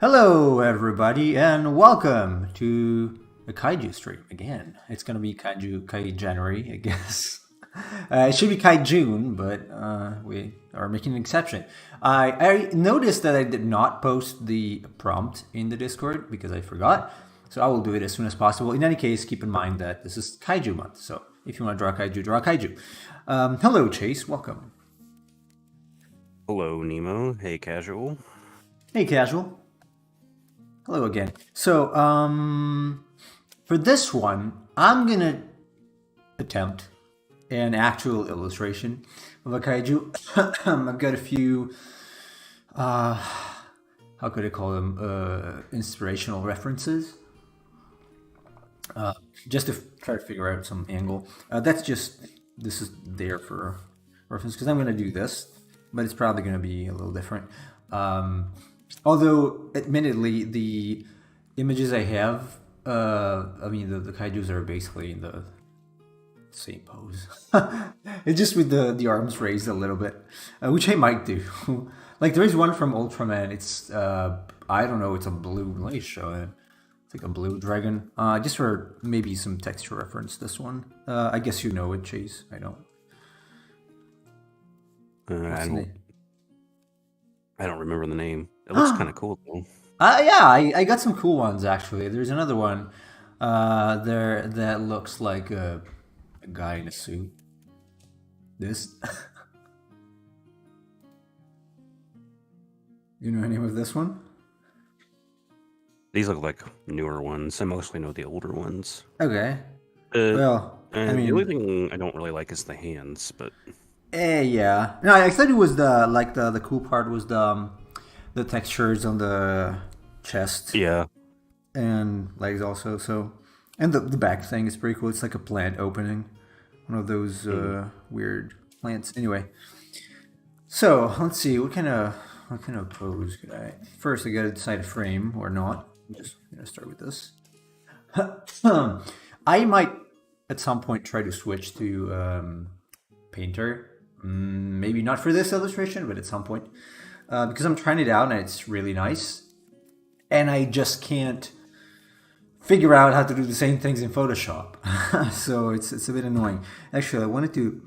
Hello, everybody, and welcome to the Kaiju stream again. It's gonna be Kaiju January, I guess. It should be Kai June, but we are making an exception. I noticed that I did not post the prompt in the Discord because I forgot, so I will do it as soon as possible. In any case, keep in mind that this is Kaiju month, so if you want to draw Kaiju, draw Kaiju. Hello, Chase. Welcome. Hello, Nemo. Hey, Casual. Hey, Casual. Hello again. So, for this one, I'm gonna attempt an actual illustration of a kaiju. I've got a few, how could I call them, inspirational references. Just to try to figure out some angle. This is there for reference, because I'm gonna do this, but it's probably gonna be a little different. Although, admittedly, the images I have, the kaijus are basically in the same pose. It's just with the arms raised a little bit, which I might do. Like, there is one from Ultraman. It's, I don't know, it's a blue, let me show it. It's like a blue dragon. Just for maybe some texture reference, this one. I guess you know it, Chase. I don't. I don't remember the name. It looks kind of cool though. Yeah, I got some cool ones actually. There's another one there that looks like a guy in a suit. This. You know the name of this one? These look like newer ones. I mostly know the older ones. Okay. Well, I mean, the only thing I don't really like is the hands, but. Yeah. No, I thought it was the cool part was the textures on the chest. Yeah. And legs also. So, and the back thing is pretty cool. It's like a plant opening, one of those weird plants. Anyway, so let's see what kind of pose could I? First, I gotta decide a frame or not. I'm just gonna start with this. I might at some point try to switch to Painter. Maybe not for this illustration, but at some point. Because I'm trying it out and it's really nice. And I just can't figure out how to do the same things in Photoshop. So it's a bit annoying. Actually, I wanted to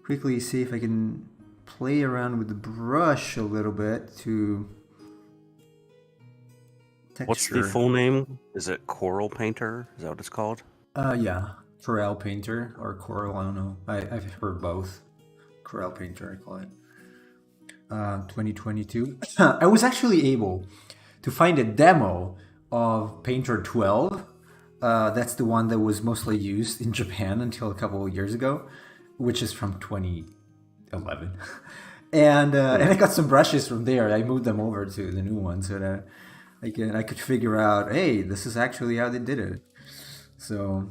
quickly see if I can play around with the brush a little bit to texture. What's the full name? Is it Coral Painter? Is that what it's called? Yeah. Corel Painter or Coral, I don't know. I've heard both. Corel Painter, I call it. 2022. I was actually able to find a demo of Painter 12. That's the one that was mostly used in Japan until a couple of years ago, which is from 2011. And I got some brushes from there. I moved them over to the new one so that I could figure out, hey, this is actually how they did it. So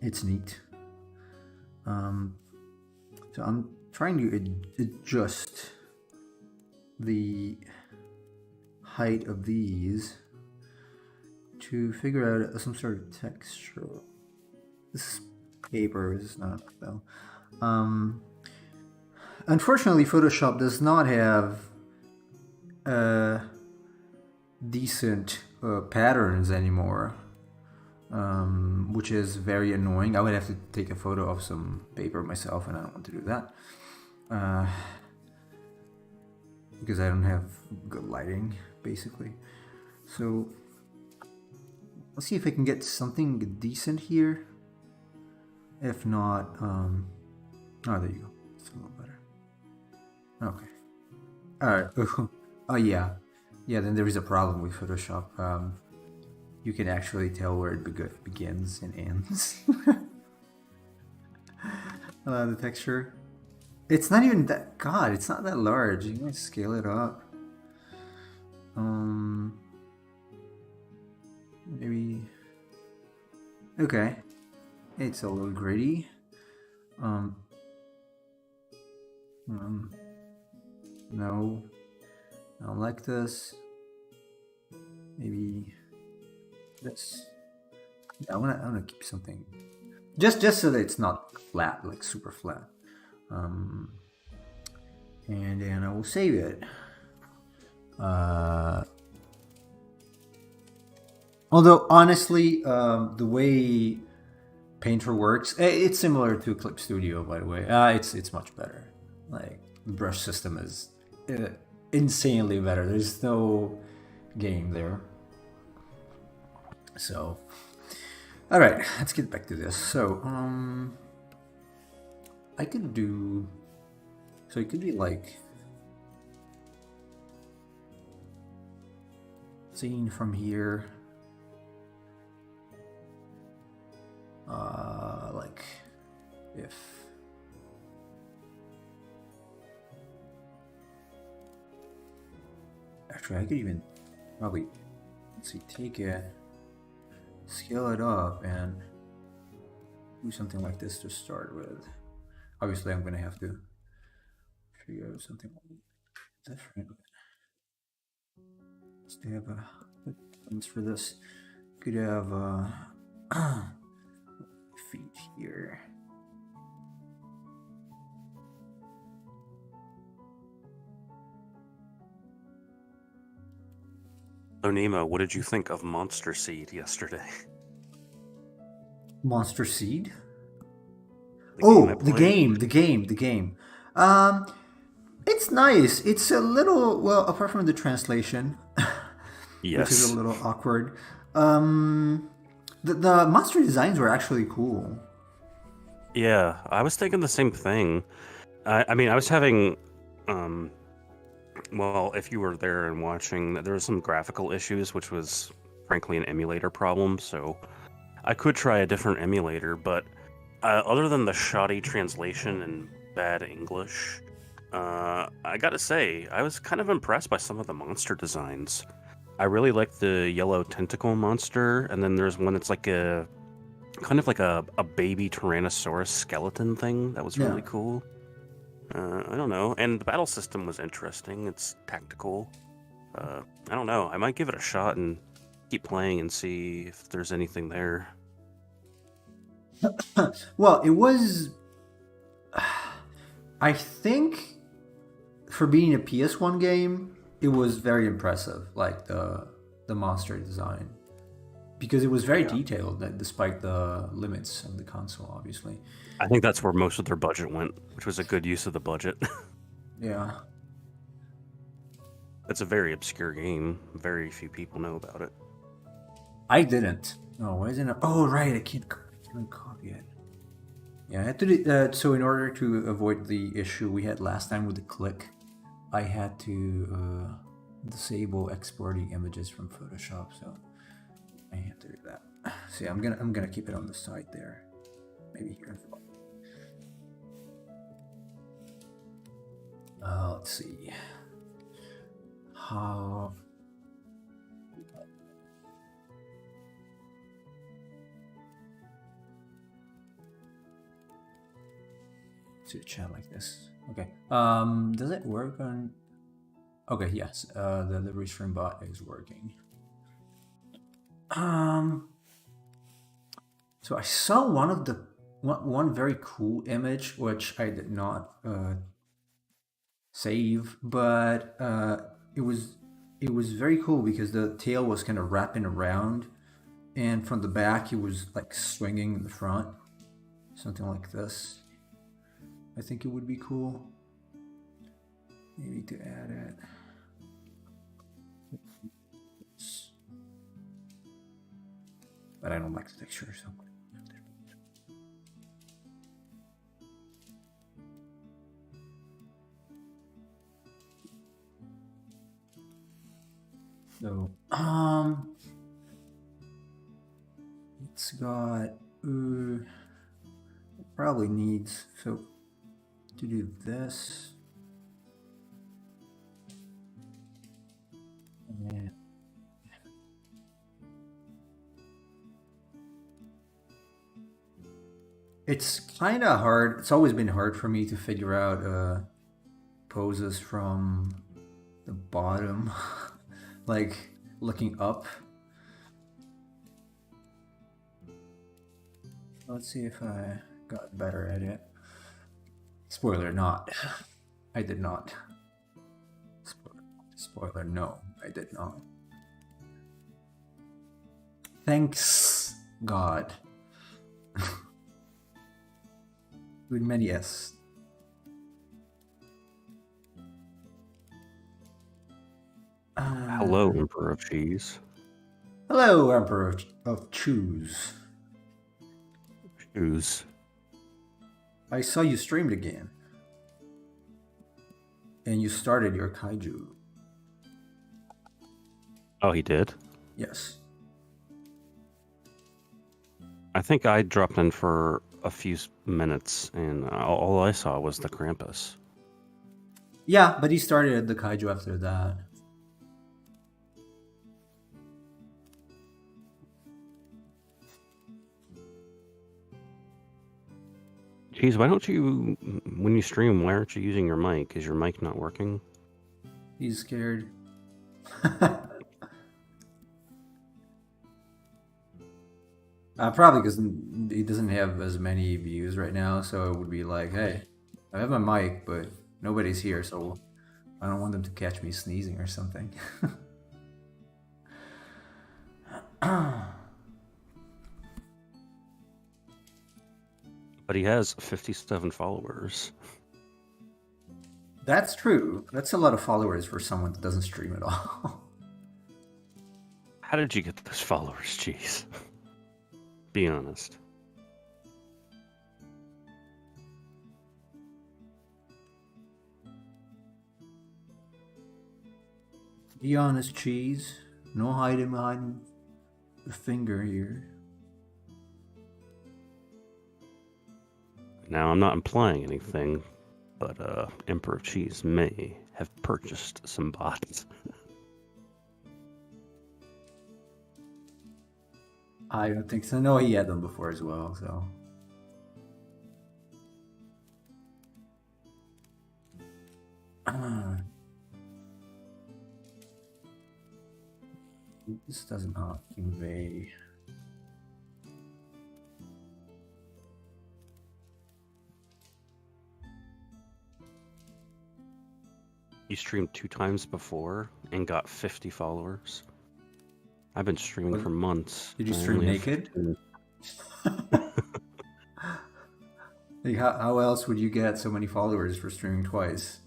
it's neat. So I'm trying to adjust the height of these to figure out some sort of texture. This is paper, this is not though. Unfortunately, Photoshop does not have decent patterns anymore. Which is very annoying. I would have to take a photo of some paper myself, and I don't want to do that because I don't have good lighting, basically. So let's see if I can get something decent here. If not, oh, there you go. It's a little better. Okay. All right. Oh yeah. Then there is a problem with Photoshop. You can actually tell where it begins and ends. The texture. It's not even that. God, it's not that large. You can scale it up. Maybe. Okay. It's a little gritty. No. I don't like this. Maybe. This. Yeah, I wanna keep something just so that it's not flat, like super flat. And then I will save it. Uh, although honestly, the way Painter works, it's similar to Clip Studio, by the way. It's much better. Like the brush system is insanely better. There's no game there. So, all right, let's get back to this. So, I could do. So it could be like scene from here. Like if actually I could even probably, let's see, take it, scale it up, and do something like this to start with. Obviously, I'm gonna have to figure out something different. Let's have a buttons for this. Could have feet here. So Nemo, what did you think of Monster Seed yesterday? Monster Seed? The game. It's nice. It's a little, well, apart from the translation, which is a Yes. little awkward. The monster designs were actually cool. Yeah, I was thinking the same thing. I mean, I was having, well, if you were there and watching, there were some graphical issues, which was frankly an emulator problem. So I could try a different emulator, but other than the shoddy translation and bad English, I gotta say, I was kind of impressed by some of the monster designs. I really like the yellow tentacle monster, and then there's one that's like a kind of like a baby Tyrannosaurus skeleton thing that was really cool. I don't know, and the battle system was interesting. It's tactical. I don't know. I might give it a shot and keep playing and see if there's anything there. Well, it was. I think for being a PS1 game, it was very impressive. Like the monster design, because it was very detailed. That despite the limits of the console, obviously. I think that's where most of their budget went, which was a good use of the budget. Yeah. It's a very obscure game. Very few people know about it. I didn't. Oh, why isn't it? Oh, right. I can't copy it. Yeah, I had to do, so in order to avoid the issue we had last time with the click, I had to disable exporting images from Photoshop. So I had to do that. See, I'm gonna keep it on the side there. Maybe here. Let's see. How. To chat like this. Okay. Does it work on? Okay. Yes. The restream bot is working. So I saw one very cool image which I did not save, but it was very cool because the tail was kind of wrapping around, and from the back it was like swinging in the front, something like this. I think it would be cool. Maybe to add it. But I don't like the texture, so. So, it's got, it probably needs, so to do this. And it's kind of hard. It's always been hard for me to figure out poses from the bottom, like looking up. Let's see if I got better at it. Spoiler not. I did not. Spoiler. Spoiler, no, I did not. Thanks God. With many S. Hello, Emperor of Cheese. Hello, Emperor of Choose. Shoes. I saw you streamed again. And you started your kaiju. Oh, he did? Yes. I think I dropped in for a few minutes, and all I saw was the Krampus. Yeah, but he started the kaiju after that. Geez, why don't you, when you stream, why aren't you using your mic? Is your mic not working? He's scared. Probably because he doesn't have as many views right now, so it would be like, hey, I have my mic, but nobody's here, so I don't want them to catch me sneezing or something. But he has 57 followers. That's true. That's a lot of followers for someone that doesn't stream at all. How did you get those followers? Jeez. Be honest. Be honest, Cheese. No hiding behind the finger here. Now, I'm not implying anything, but Emperor of Cheese may have purchased some bots. I don't think so. No, he had them before as well, so. This does not convey. You streamed 2 times before and got 50 followers. I've been streaming for months. Did you stream naked? Like, how else would you get so many followers for streaming twice?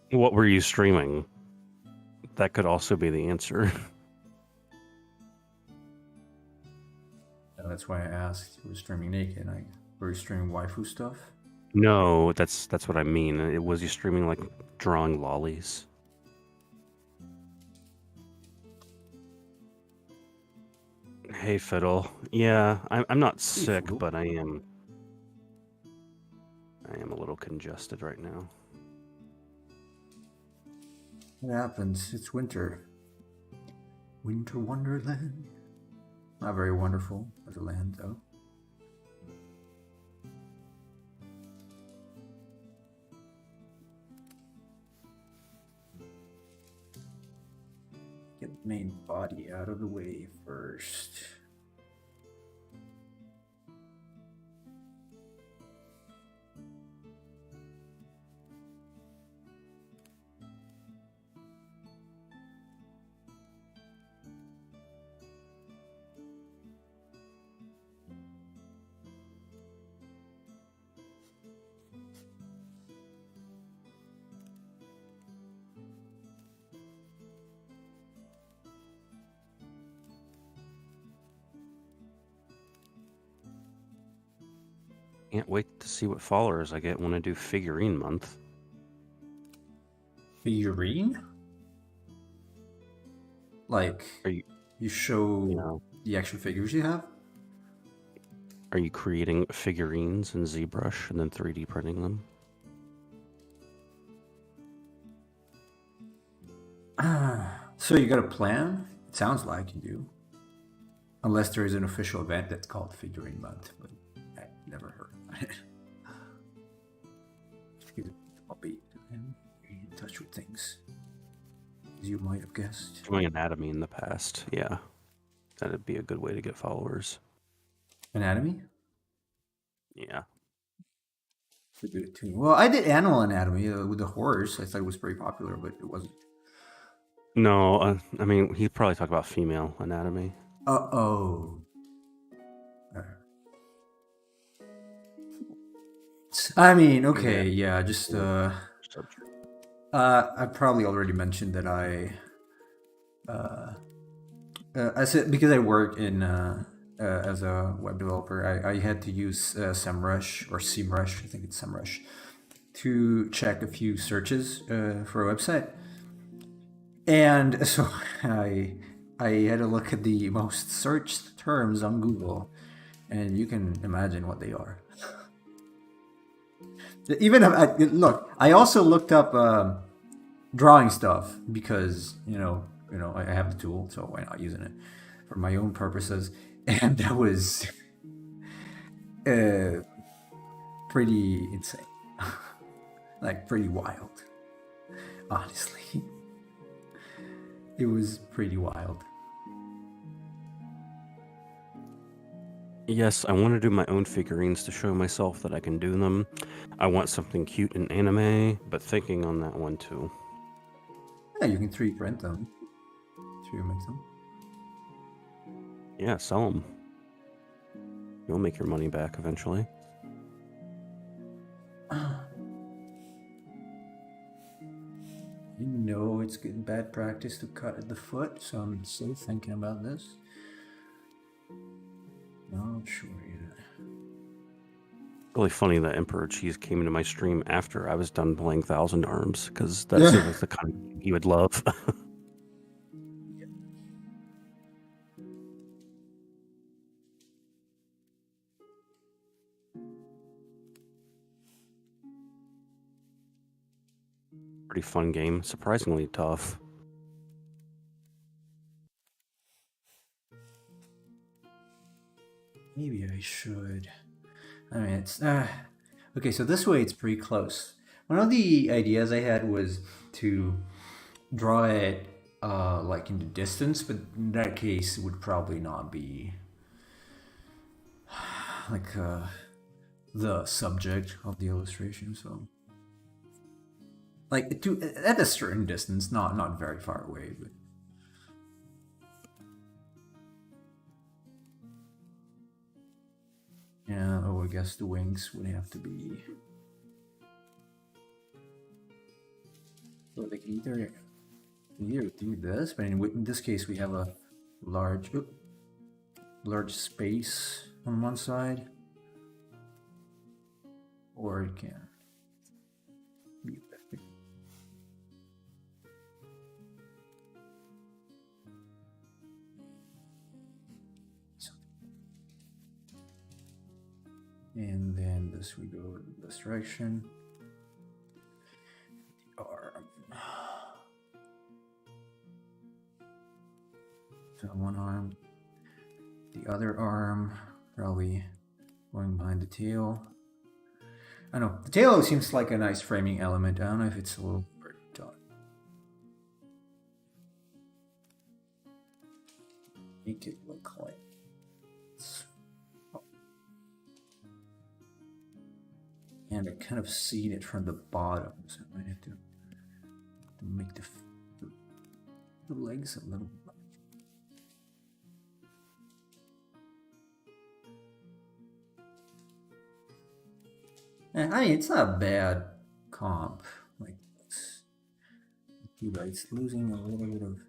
What were you streaming? That could also be the answer. That's why I asked. You were streaming naked. Were you streaming waifu stuff? No, that's what I mean. It was you streaming like drawing lollies. Hey Fiddle. Yeah, I'm not sick, Fiddle. but I am a little congested right now. What happens? It's winter. Winter Wonderland. Not very wonderful as a land, though. Get the main body out of the way first. Can't wait to see what followers I get when I do figurine month. Figurine? Like, you show the actual figures you have? Are you creating figurines in ZBrush and then 3D printing them? So you got a plan? It sounds like you do. Unless there is an official event that's called Figurine Month, but I've never heard about it. I'll be in touch with things, as you might have guessed. Doing anatomy in the past, yeah. That'd be a good way to get followers. Anatomy? Yeah. To do it too. Well, I did Animal Anatomy with the horse. I thought it was pretty popular, but it wasn't. No, I mean he'd probably talk about female anatomy. Oh. I mean, okay, yeah, just Subject. I probably already mentioned that I said because I work in as a web developer, I had to use SEMrush or SEMrush, I think it's SEMrush, to check a few searches for a website, and so I had to look at the most searched terms on Google, and you can imagine what they are. Even look, I also looked up drawing stuff because I have the tool, so why not using it for my own purposes? And that was uh, pretty insane, like pretty wild. Honestly, it was pretty wild. Yes, I want to do my own figurines to show myself that I can do them. I want something cute in anime, but thinking on that one too. Yeah, you can 3D print them. 3D make them. Yeah, sell them. You'll make your money back eventually. You know it's getting bad practice to cut at the foot, so I'm still thinking about this. Not sure yet. Really funny that Emperor Cheese came into my stream after I was done playing Thousand Arms, because that seems like the kind of game he would love. Pretty fun game, surprisingly tough. Maybe I should. I mean, it's okay. So this way, it's pretty close. One of the ideas I had was to draw it like in the distance, but in that case, it would probably not be like the subject of the illustration. So, like at a certain distance, not very far away, but. Yeah, oh, I guess the wings would have to be. So they can either do this, but in this case we have a large space on one side, or it can be back. And then this we go in this direction. The arm. So one arm. The other arm probably going behind the tail. I don't know. The tail seems like a nice framing element. I don't know if it's a little overdone. Make it look like. And I kind of seen it from the bottom, so I might have to make the legs a little. And I mean, it's not a bad comp. Like, it's losing a little bit of.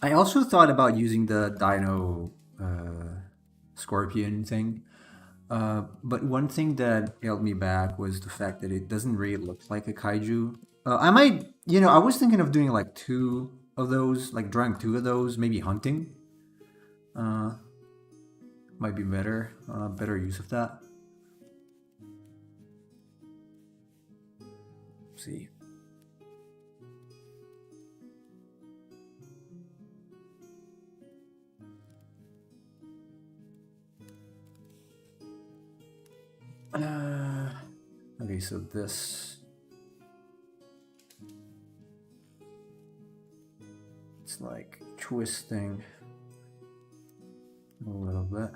I also thought about using the Dino Scorpion thing, but one thing that held me back was the fact that it doesn't really look like a kaiju. I might, I was thinking of doing like two of those, like drawing two of those, maybe hunting. Might be better, better use of that. Let's see. Okay, so this. It's like twisting a little bit.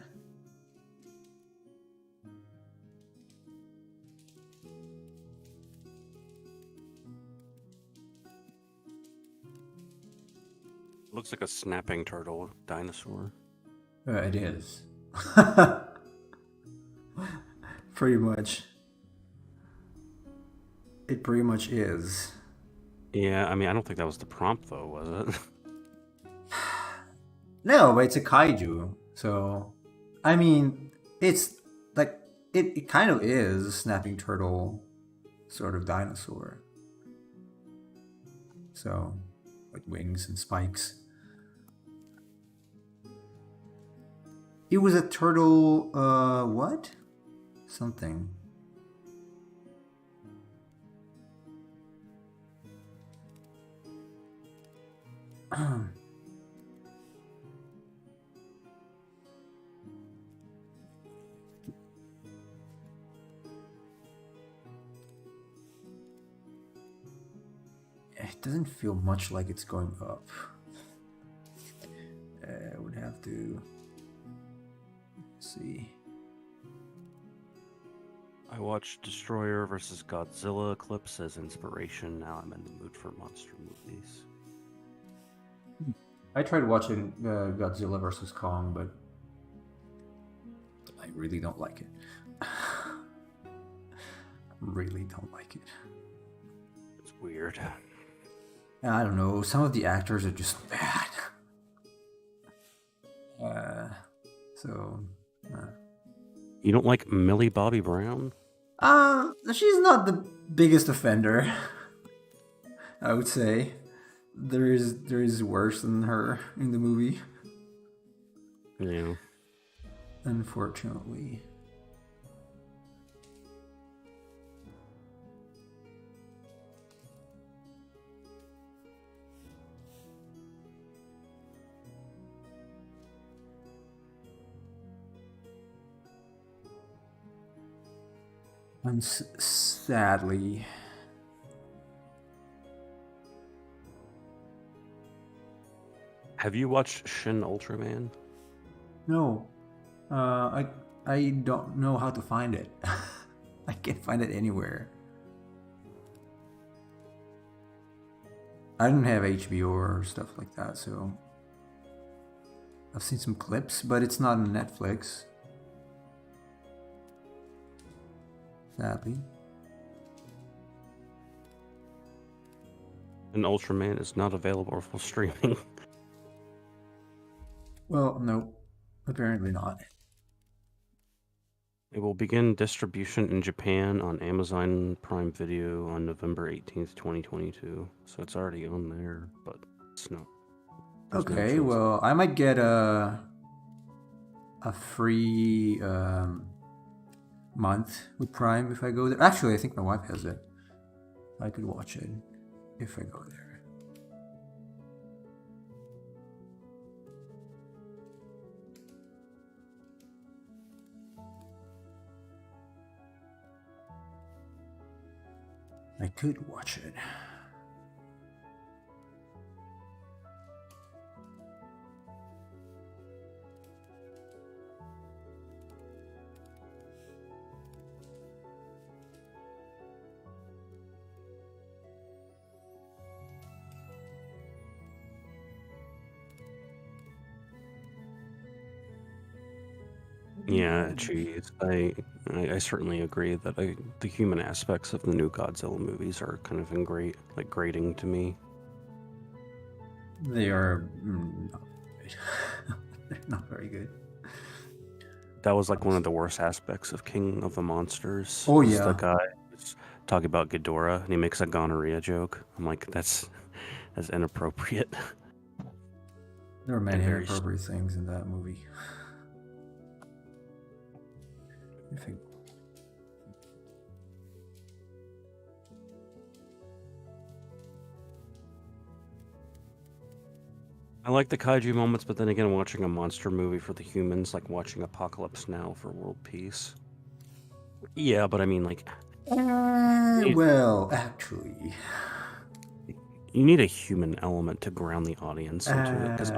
Looks like a snapping turtle dinosaur. It is. Pretty much. It pretty much is. Yeah, I mean, I don't think that was the prompt, though, was it? No, but it's a kaiju. So, I mean, it's like, it kind of is a snapping turtle sort of dinosaur. So, with wings and spikes. It was a turtle, what? Something. It doesn't feel much like it's going up. I would have to see. I watched Destroyer vs. Godzilla clips as inspiration. Now I'm in the mood for monster movies. I tried watching Godzilla vs. Kong, but I really don't like it. Really don't like it. It's weird. I don't know. Some of the actors are just bad. You don't like Millie Bobby Brown? She's not the biggest offender. I would say there is worse than her in the movie. Yeah. Unfortunately. And sadly, Have you watched Shin Ultraman? no, I don't know how to find it. I can't find it anywhere. I don't have HBO or stuff like that, so I've seen some clips, but it's not on Netflix. Sadly. And Ultraman is not available for streaming. Well, no, apparently not. It will begin distribution in Japan on Amazon Prime Video on November 18th, 2022. So it's already on there, but it's not. Okay, well, I might get a free month with Prime if I go there. Actually, I think my wife has it. I could watch it if I go there. I could watch it. Yeah, geez. I certainly agree that the human aspects of the new Godzilla movies are kind of grating to me. They are not good. They're not very good. That was like one of the worst aspects of King of the Monsters. Oh, was yeah. The guy was talking about Ghidorah and he makes a gonorrhea joke. I'm like, that's inappropriate. There are many inappropriate things in that movie. I think. I like the kaiju moments, but then again, watching a monster movie for the humans, like watching Apocalypse Now for world peace. Yeah, but I mean, like... Well, actually... you need a human element to ground the audience into it, because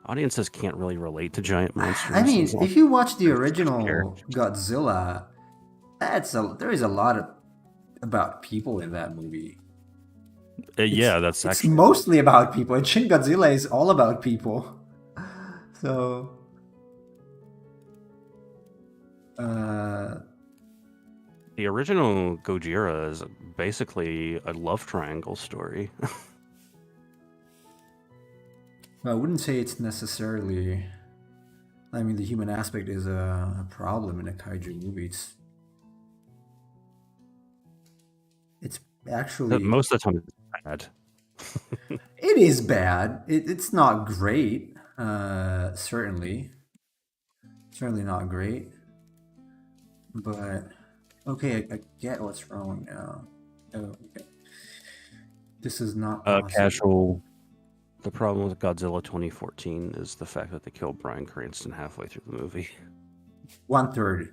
audiences can't really relate to giant monsters. I mean, if you watch the There's original characters. Godzilla, there is a lot about people in that movie. Yeah, that's It's actually mostly about people, and Shin Godzilla is all about people. So, the original Gojira is basically a love triangle story. I wouldn't say it's necessarily. I mean, the human aspect is a problem in a kaiju movie. It's actually Most of the time, it's bad. it is bad. It's not great. Certainly not great. But okay, I get what's wrong now. Oh, okay. This is not possible. Casual. The problem with Godzilla 2014 is the fact that they killed Bryan Cranston halfway through the movie. 1/3,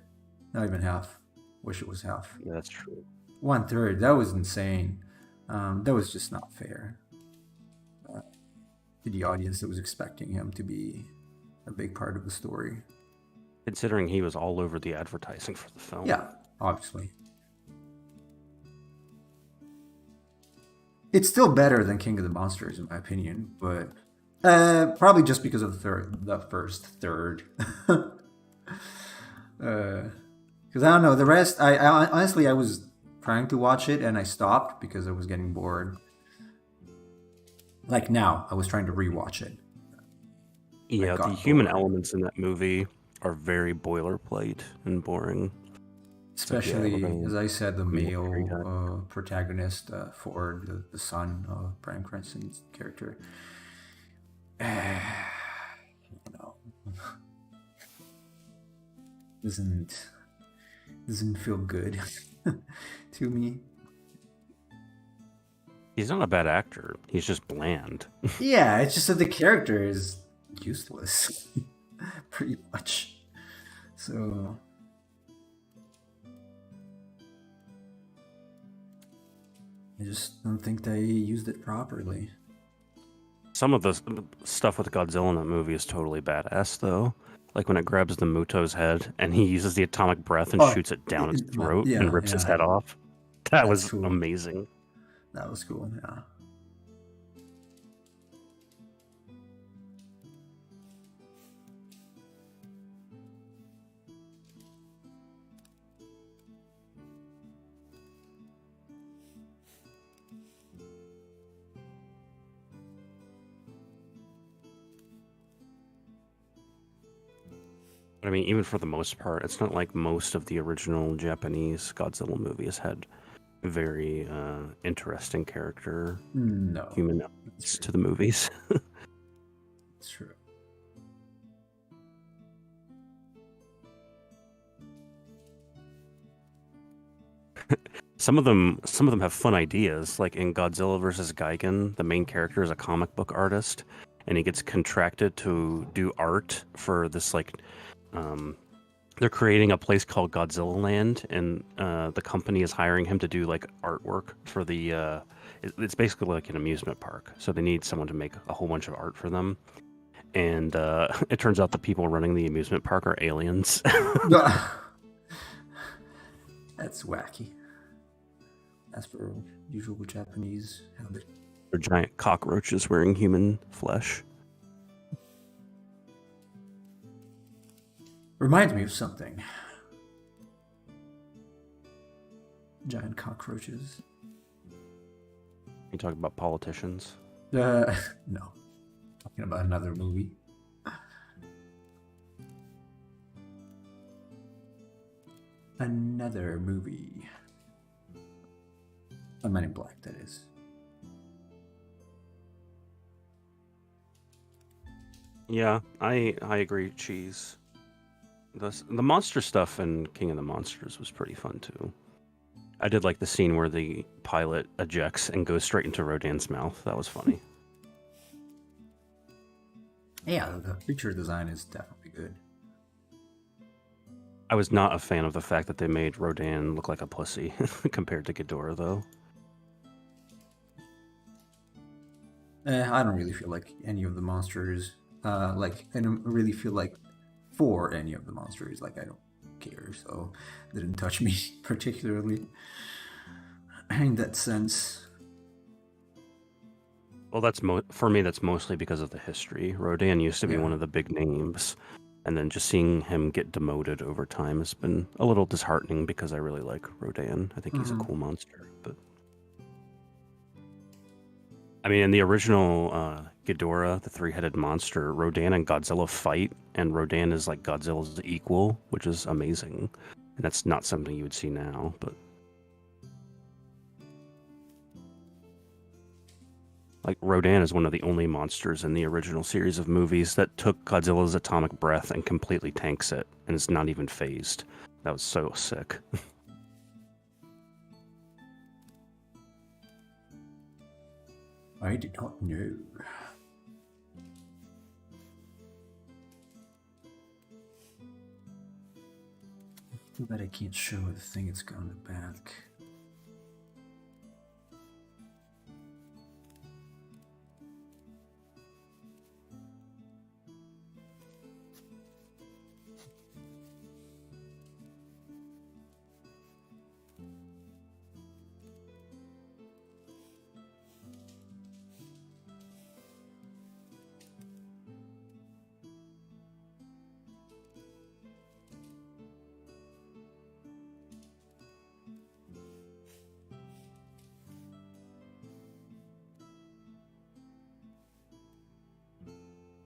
not even half. Wish it was half. Yeah, that's true. 1/3. That was insane. That was just not fair to the audience that was expecting him to be a big part of the story. Considering he was all over the advertising for the film. Yeah, obviously. It's still better than King of the Monsters, in my opinion, but probably just because of the first third. Because I don't know, the rest, I honestly, I was trying to watch it and I stopped because I was getting bored. Like now, I was trying to rewatch it. Yeah, the human elements in that movie are very boilerplate and boring. Especially, as I said, the male protagonist, Ford, the son of Bryan Cranston's character. Doesn't feel good to me. He's not a bad actor. He's just bland. Yeah, it's just that the character is useless, pretty much. So I just don't think they used it properly. Some of the stuff with Godzilla in that movie is totally badass, though. Like when it grabs the Muto's head and he uses the atomic breath and shoots it down his throat and rips his head off. That was cool. Amazing. That was cool, yeah. I mean, even for the most part, it's not like most of the original Japanese Godzilla movies had very interesting character human elements to the movies. It's true. Some of them have fun ideas. Like in Godzilla vs. Gigan, the main character is a comic book artist, and he gets contracted to do art for this they're creating a place called Godzilla Land, and the company is hiring him to do like artwork for the. It's basically like an amusement park, so they need someone to make a whole bunch of art for them. And it turns out the people running the amusement park are aliens. That's wacky. As for usual Japanese habit. They're giant cockroaches wearing human flesh. Reminds me of something. Giant cockroaches. You talking about politicians? No. Talking about another movie. Another movie. A Men in Black, that is. Yeah, I agree. Cheese. The monster stuff in King of the Monsters was pretty fun too. I did like the scene where the pilot ejects and goes straight into Rodan's mouth. That was funny. Yeah, the creature design is definitely good. I was not a fan of the fact that they made Rodan look like a pussy compared to Ghidorah, though. I don't really feel like any of the monsters. Like I don't really feel like for any of the monsters. Like I don't care, so it didn't touch me particularly in that sense. Well, for me. That's mostly because of the history. Rodan used to be Yeah. one of the big names, and then just seeing him get demoted over time has been a little disheartening because I really like Rodan. I think he's a Hmm. cool monster. But I mean, in the original Ghidorah, the three-headed monster, Rodan and Godzilla fight, and Rodan is like Godzilla's equal, which is amazing. And that's not something you would see now. But like Rodan is one of the only monsters in the original series of movies that took Godzilla's atomic breath and completely tanks it, and is not even phased. That was so sick. I did not know. Too bad I can't show the thing it's got on the back.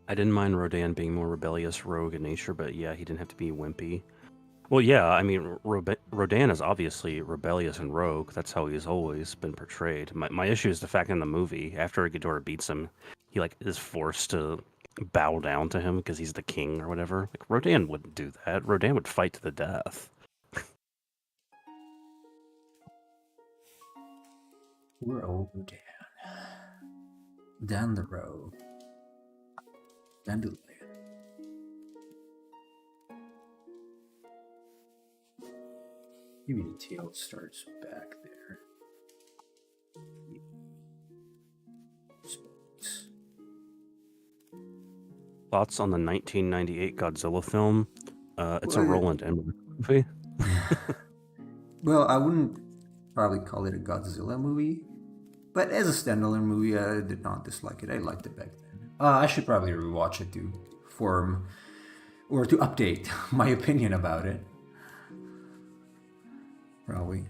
I didn't mind Rodan being more rebellious, rogue in nature, but yeah, he didn't have to be wimpy. Well, yeah, I mean, Rodan is obviously rebellious and rogue. That's how he's always been portrayed. My issue is the fact in the movie, after Ghidorah beats him, he like is forced to bow down to him because he's the king or whatever. Like Rodan wouldn't do that. Rodan would fight to the death. We're over down the road. Dandelion. Maybe the tail starts back there. Spokes. Thoughts on the 1998 Godzilla film? It's a Well, Roland Emmerich movie. well, I wouldn't probably call it a Godzilla movie, but as a standalone movie, I did not dislike it. I liked it back then. I should probably rewatch it to form or to update my opinion about it. Probably.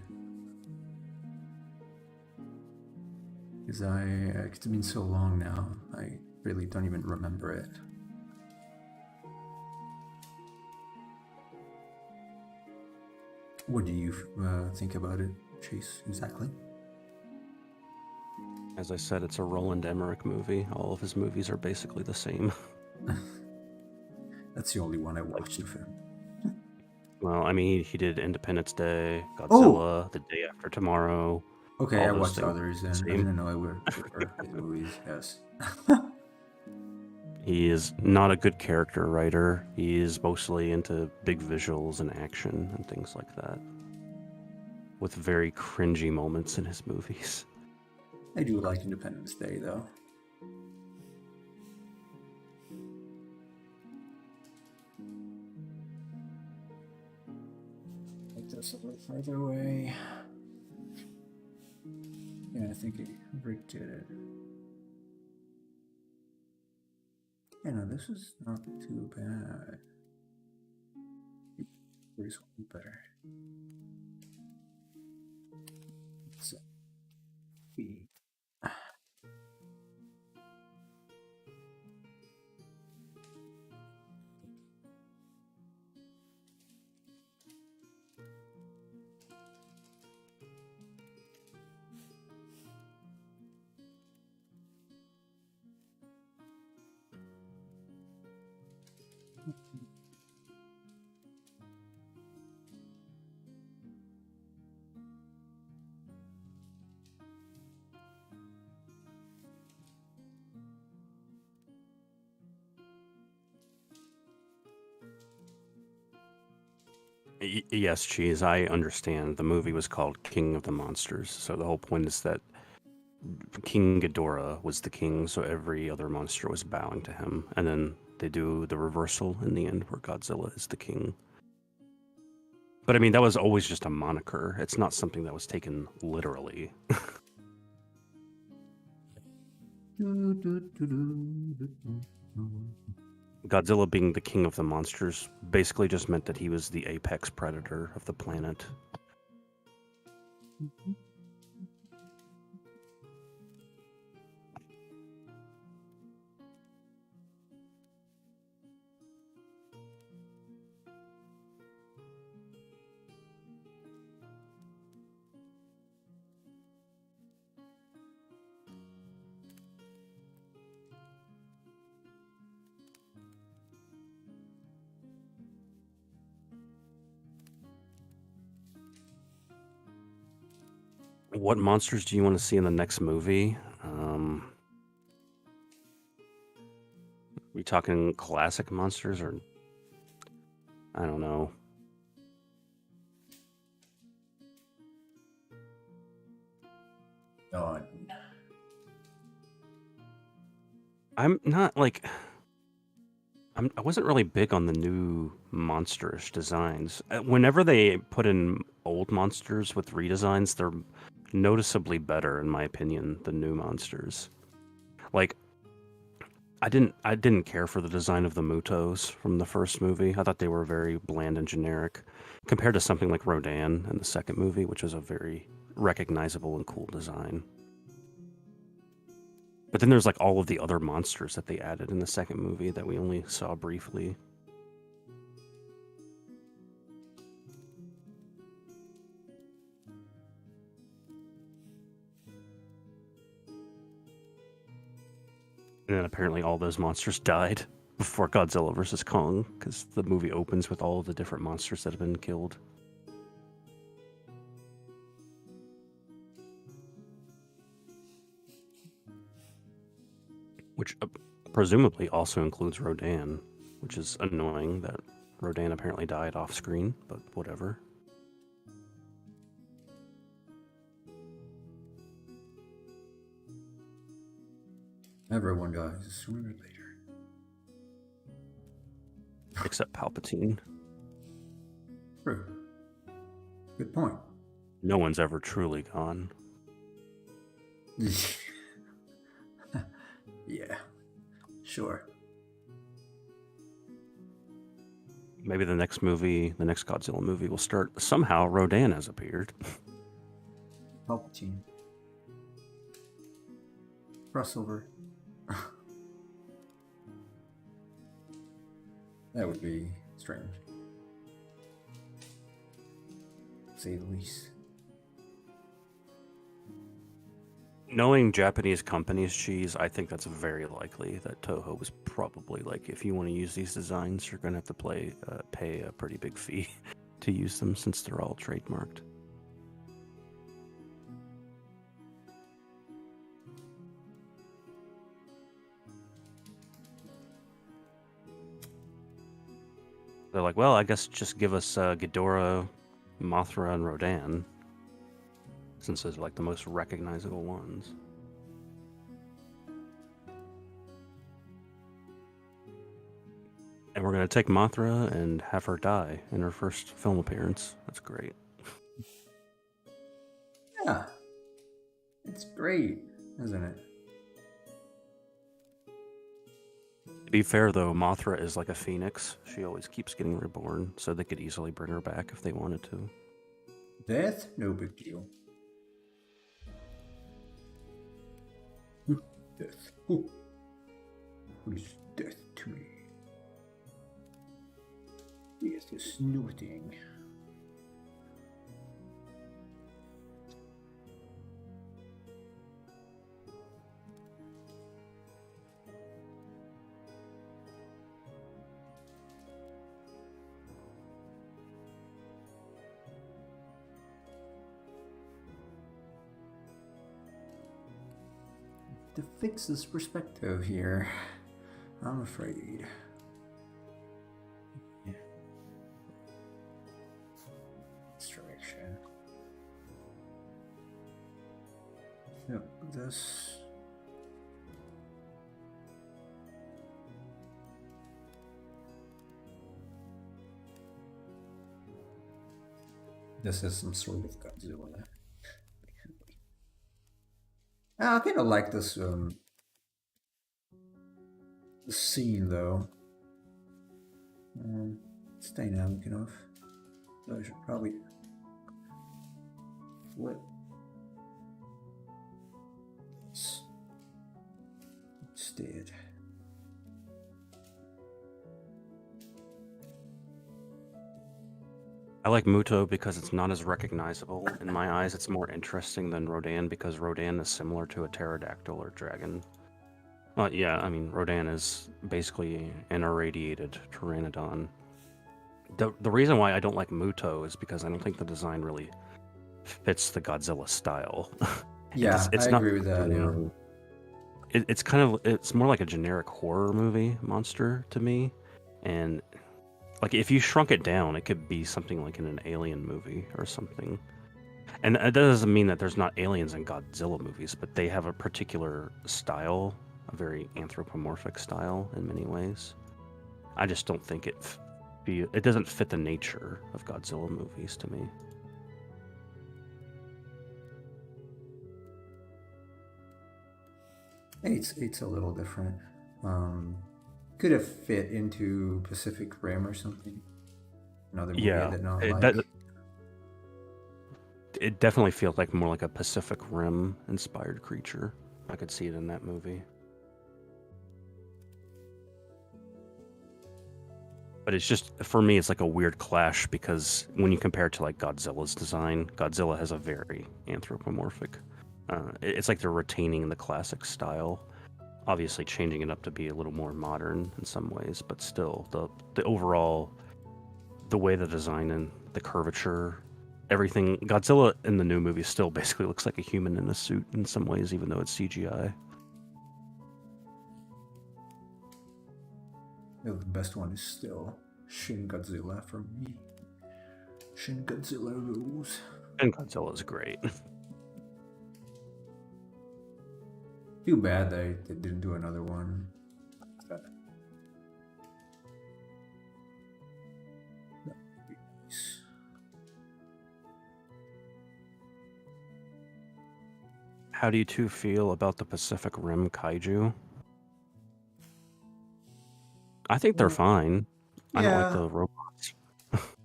Because it's been so long now, I really don't even remember it. What do you think about it, Chase, exactly? As I said, it's a Roland Emmerich movie. All of his movies are basically the same. That's the only one I watched of him. Well, I mean, he did Independence Day, Oh! Godzilla, The Day After Tomorrow, Okay, all I those watched things. others and I Same. didn't know I were his movies, yes. He is not a good character writer. He is mostly into big visuals and action and things like that, with very cringy moments in his movies. I do like Independence Day, though. Take this a little further away. Yeah, I think Rick did it. Yeah, no, this is not too bad. Where's one better? So, we Yes, Cheese, I understand. The movie was called King of the Monsters, so the whole point is that King Ghidorah was the king, so every other monster was bowing to him. And then they do the reversal in the end where Godzilla is the king. But I mean, that was always just a moniker. It's not something that was taken literally. Godzilla being the king of the monsters basically just meant that he was the apex predator of the planet. What monsters do you want to see in the next movie? We talking classic monsters, or I don't know. Oh, I'm not like I wasn't really big on the new monsterish designs. Whenever they put in old monsters with redesigns, they're noticeably better, in my opinion, than new monsters. Like, I didn't care for the design of the Mutos from the first movie. I thought they were very bland and generic, compared to something like Rodan in the second movie, which was a very recognizable and cool design. But then there's like all of the other monsters that they added in the second movie that we only saw briefly. And then apparently all those monsters died before Godzilla vs. Kong, because the movie opens with all of the different monsters that have been killed. Which presumably also includes Rodan, which is annoying that Rodan apparently died off screen, but whatever. everyone dies sooner or later. Except Palpatine. True. Good point. No one's ever truly gone. Yeah, sure. Maybe the next movie, the next Godzilla movie, will start. Somehow Rodan has appeared. Palpatine. Crossover. That would be strange. To say the least. Knowing Japanese companies, cheese, I think that's very likely that Toho was probably like, if you want to use these designs, you're going to have to pay a pretty big fee to use them since they're all trademarked. They're like, well, I guess just give us Ghidorah, Mothra, and Rodan, since those are like the most recognizable ones. And we're going to take Mothra and have her die in her first film appearance. That's great. Yeah. It's great, isn't it? To be fair, though, Mothra is like a phoenix. She always keeps getting reborn, so they could easily bring her back if they wanted to. Death? No big deal. Death. What is death to me? Death is nothing. To fix this perspective here, I'm afraid. Yeah. Distraction. Yep, this. This is some sort of Godzilla. I kind of like this scene though. It's dynamic enough. So I should probably flip instead. I like Muto because it's not as recognizable. In my eyes, it's more interesting than Rodan because Rodan is similar to a pterodactyl or dragon. Well, yeah, I mean, Rodan is basically an irradiated pteranodon. The reason why I don't like Muto is because I don't think the design really fits the Godzilla style. Yeah, it's I not, agree with that. Yeah. it's more like a generic horror movie monster to me, and like if you shrunk it down, it could be something like in an Alien movie or something. And that doesn't mean that there's not aliens in Godzilla movies, but they have a particular style, a very anthropomorphic style in many ways. I just don't think it doesn't fit the nature of Godzilla movies to me. It's a little different. Could have fit into Pacific Rim or something. Another movie I did not like. It definitely feels like more like a Pacific Rim inspired creature. I could see it in that movie. But it's just, for me, it's like a weird clash because when you compare it to like Godzilla's design, Godzilla has a very anthropomorphic. It's like they're retaining the classic style, obviously changing it up to be a little more modern in some ways, but still the overall, the way the design and the curvature, everything. Godzilla in the new movie still basically looks like a human in a suit in some ways, even though it's CGI. The best one is still Shin Godzilla for me. Shin Godzilla rules. And Godzilla is great. Too bad they didn't do another one. How do you two feel about the Pacific Rim kaiju? I think they're fine. I don't like the robots.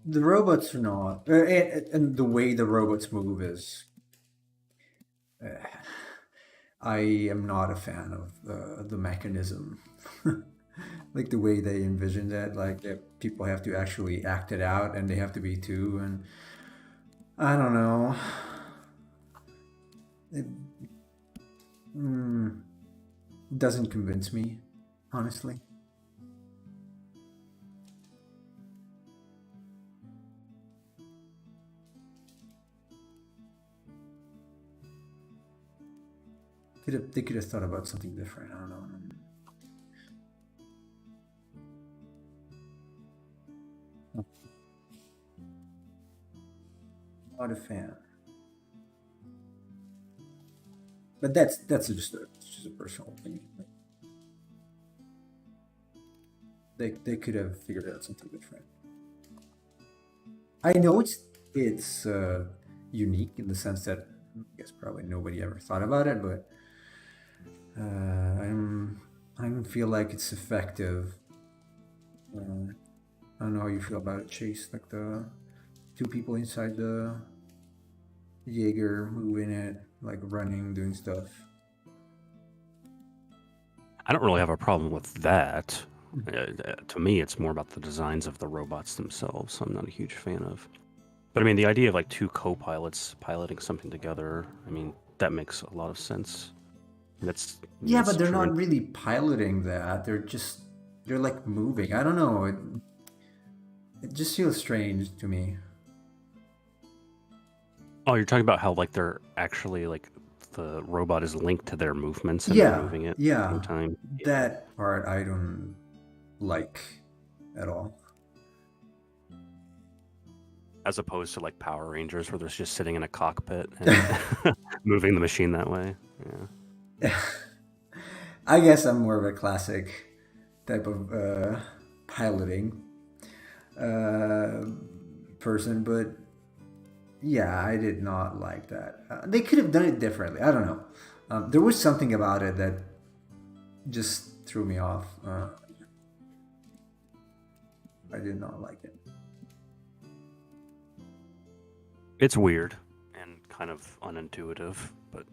The robots are not, and the way the robots move is. I am not a fan of the mechanism, like the way they envision that. Like people have to actually act it out, and they have to be two. And I don't know. It doesn't convince me, honestly. They could have thought about something different. I don't know. Not a fan. But that's just a personal opinion. They could have figured out something different. I know it's unique in the sense that I guess probably nobody ever thought about it, but I feel like it's effective. I don't know how you feel about it, Chase. Like the two people inside the Jaeger moving it, like running, doing stuff. I don't really have a problem with that. To me, it's more about the designs of the robots themselves. So I'm not a huge fan of. But I mean, the idea of like two co-pilots piloting something together, I mean, that makes a lot of sense. That's but they're not really piloting that. They're like moving. I don't know. It just feels strange to me. Oh, you're talking about how like they're actually like the robot is linked to their movements and they're moving it at the same time. That part I don't like at all. as opposed to like Power Rangers, where there's just sitting in a cockpit and moving the machine that way. Yeah. I guess I'm more of a classic type of piloting uh, person, but yeah, I did not like that. They could have done it differently. I don't know. There was something about it that just threw me off. I did not like it. It's weird and kind of unintuitive, but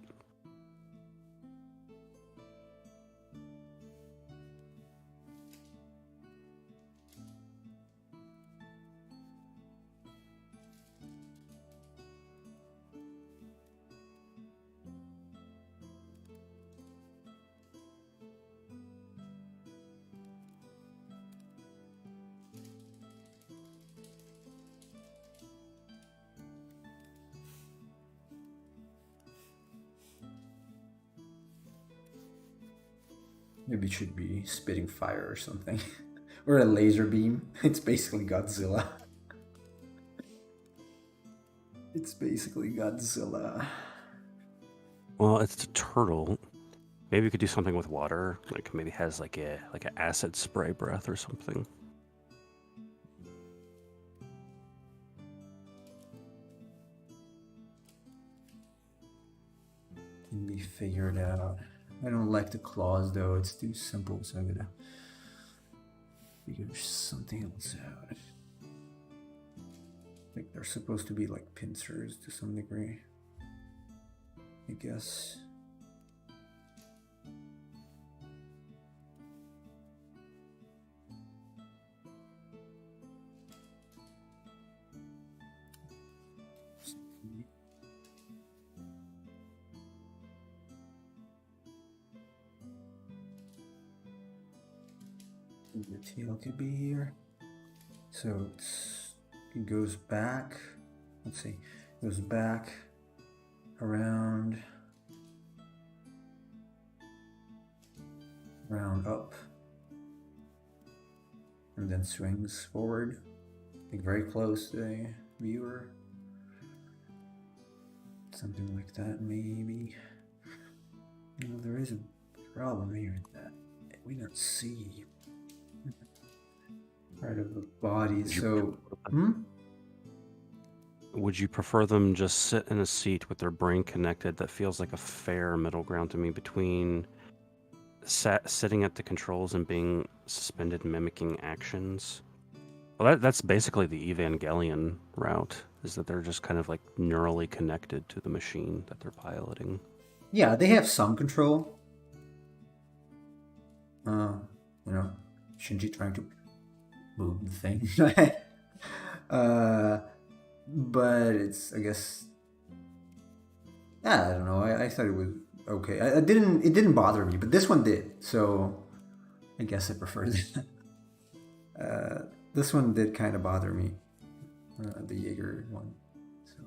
Maybe it should be spitting fire or something. Or a laser beam. It's basically Godzilla. It's basically Godzilla. well, it's a turtle. Maybe we could do something with water, like maybe has like an acid spray breath or something. Can be figured out. I don't like the claws though, it's too simple, so I'm gonna figure something else out. Like they're supposed to be like pincers to some degree, I guess. The tail could be here. So it goes back. Let's see. It goes back around up, and then swings forward, like very close to the viewer. Something like that, maybe. You know, there is a problem here that we don't see part of the body. So, would you prefer them just sit in a seat with their brain connected? That feels like a fair middle ground to me between sitting at the controls and being suspended, mimicking actions. Well, that's basically the Evangelion route, is that they're just kind of like neurally connected to the machine that they're piloting. Yeah, they have some control. You know, Shinji trying to move the thing. But it's, I guess, I don't know. I thought it was okay. It didn't bother me, but this one did. So I guess I prefer it. This one did kind of bother me. The Jaeger one. So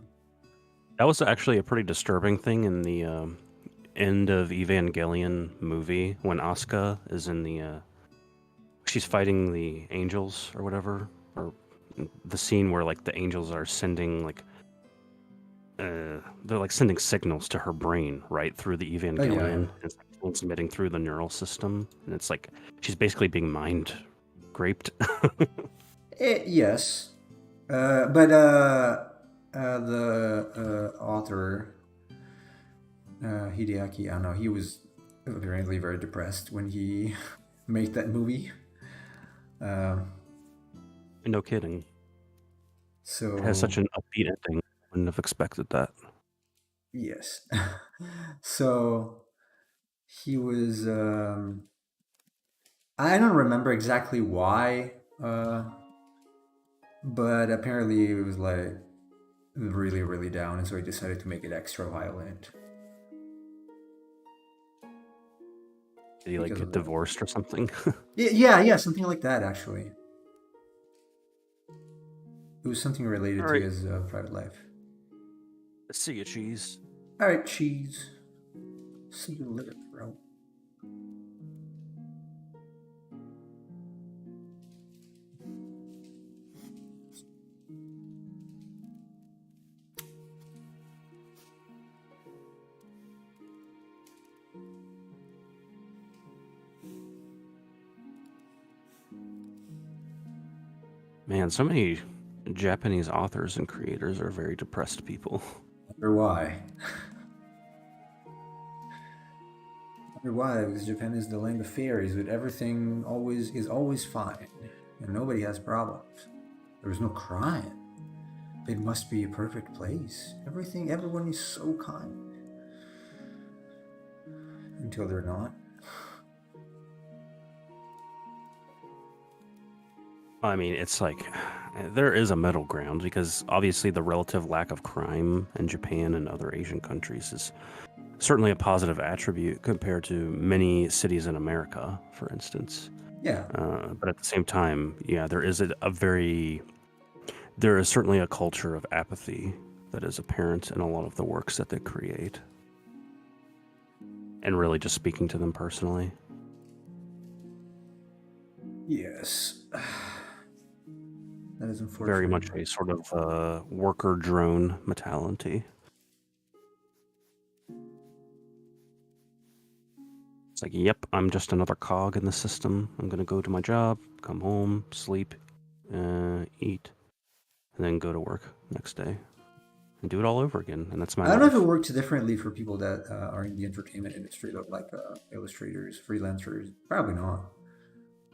that was actually a pretty disturbing thing in the end of Evangelion movie when Asuka is in the she's fighting the angels or whatever, or the scene where like the angels are sending like they're like sending signals to her brain right through the Evangelion. Oh, yeah. And it's like transmitting through the neural system, and it's like she's basically being mind raped. Yes, but the author Hideaki Anno, he was apparently very depressed when he made that movie. No kidding. So It has such an upbeat ending. I wouldn't have expected that. yes. So he was. I don't remember exactly why, but apparently it was like really, really down, and so he decided to make it extra violent. Did he like get divorced or something? Yeah, something like that. Actually, it was something related All to right. his private life. See you, cheese. All right, cheese. See you later, bro. Man, so many Japanese authors and creators are very depressed people. Wonder why? Wonder why? Because Japan is the land of fairies, with everything always fine, and nobody has problems. There is no crime. It must be a perfect place. Everyone is so kind. Until they're not. I mean, it's like there is a middle ground because obviously the relative lack of crime in Japan and other Asian countries is certainly a positive attribute compared to many cities in America, for instance. Yeah. But at the same time, yeah, there is there is certainly a culture of apathy that is apparent in a lot of the works that they create. And really just speaking to them personally. Yes. That is unfortunate. Very much a sort of worker drone mentality. It's like, yep, I'm just another cog in the system. I'm going to go to my job, come home, sleep, eat, and then go to work next day and do it all over again. And that's my I don't know if life. it works differently for people that are in the entertainment industry, like illustrators, freelancers. Probably not.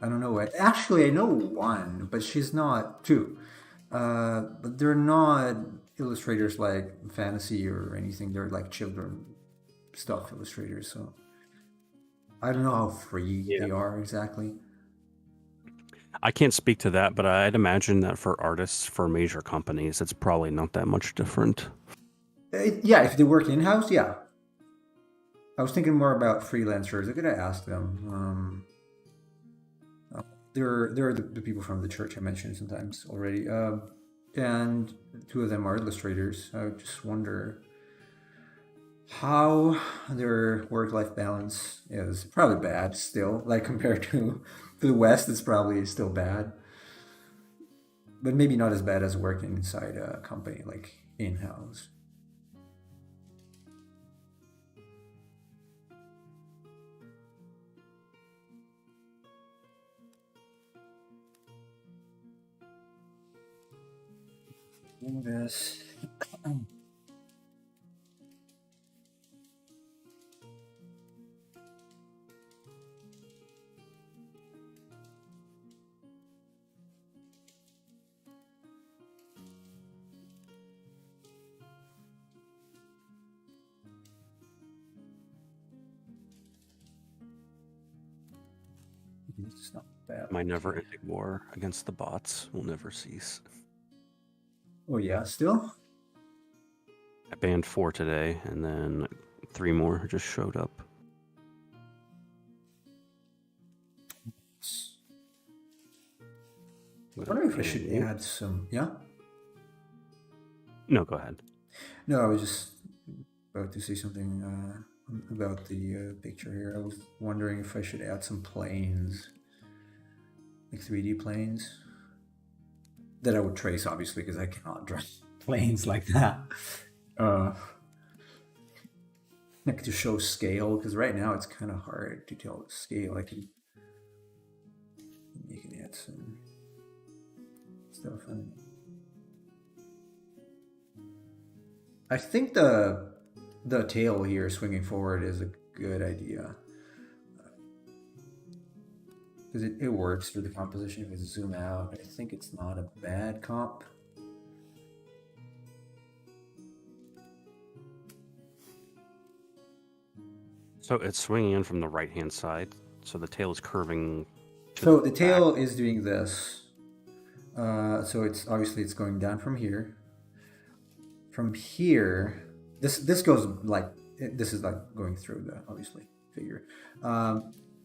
I don't know. Actually, I know one, but she's not two. But they're not illustrators like fantasy or anything. They're like children stuff illustrators. So I don't know how free they are exactly. I can't speak to that, but I'd imagine that for artists, for major companies, it's probably not that much different. Yeah, if they work in house, yeah. I was thinking more about freelancers. I gotta ask them. They're the people from the church I mentioned sometimes already, and two of them are illustrators. I just wonder how their work-life balance is. Probably bad still, like compared to the West. It's probably still bad, but maybe not as bad as working inside a company like in-house. This. It's not bad. My never-ending war against the bots will never cease. Oh yeah, still? I banned 4 today, and then 3 more just showed up. I wonder if I should add some. Yeah? No, go ahead. No, I was just about to say something about the picture here. I was wondering if I should add some planes, like 3D planes, that I would trace, obviously, because I cannot draw planes like that. Like to show scale, because right now it's kind of hard to tell the scale. You can add some stuff. I think the tail here swinging forward is a good idea. Because it works for the composition. If I zoom out, I think it's not a bad comp. So it's swinging in from the right-hand side, so the tail is curving. So the tail is doing this. So it's obviously it's going down from here. From here, this goes like this is like going through the obviously figure.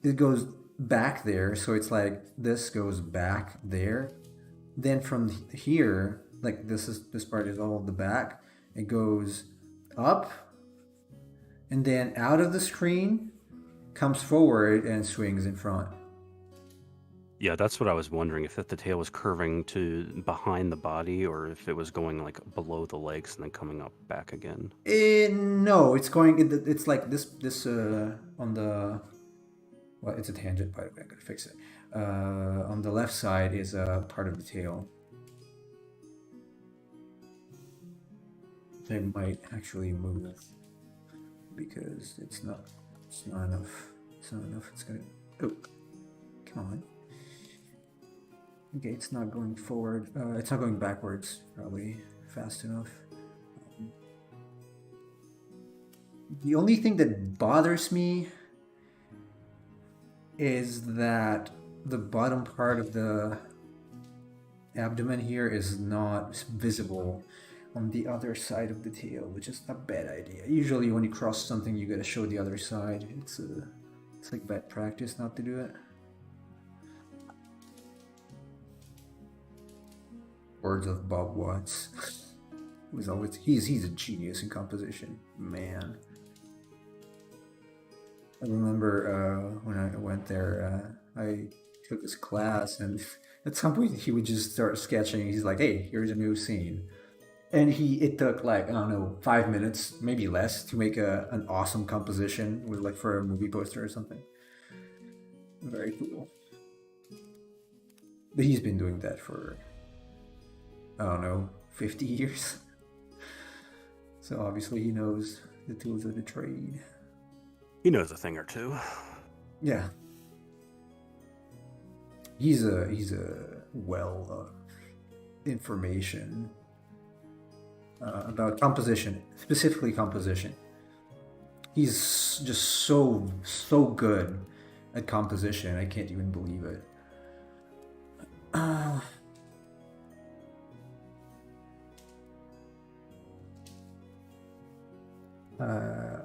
It goes back there, so it's like this goes back there. Then from here, like this part is all the back. It goes up, and then out of the screen, comes forward and swings in front. Yeah, that's what I was wondering, if the tail was curving to behind the body or if it was going like below the legs and then coming up back again. No, it's going. It's like this on the. Well, it's a tangent, by the way. I gotta fix it. On the left side is a part of the tail. I might actually move because it's not enough. It's not enough. It's gonna. Oh, come on. Okay, it's not going forward. It's not going backwards. Probably fast enough. The only thing that bothers me is that the bottom part of the abdomen here is not visible on the other side of the tail, which is a bad idea. Usually when you cross something, you gotta show the other side. It's like bad practice not to do it. Words of Bob Watts. He's a genius in composition, man. I remember when I went there, I took his class, and at some point he would just start sketching. He's like, "Hey, here's a new scene," and it took like, I don't know, 5 minutes, maybe less, to make an awesome composition with like for a movie poster or something. Very cool. But he's been doing that for, I don't know, 50 years. So obviously he knows the tools of the trade. He knows a thing or two. Yeah. He's a well of information about composition, specifically composition. He's just so good at composition. I can't even believe it.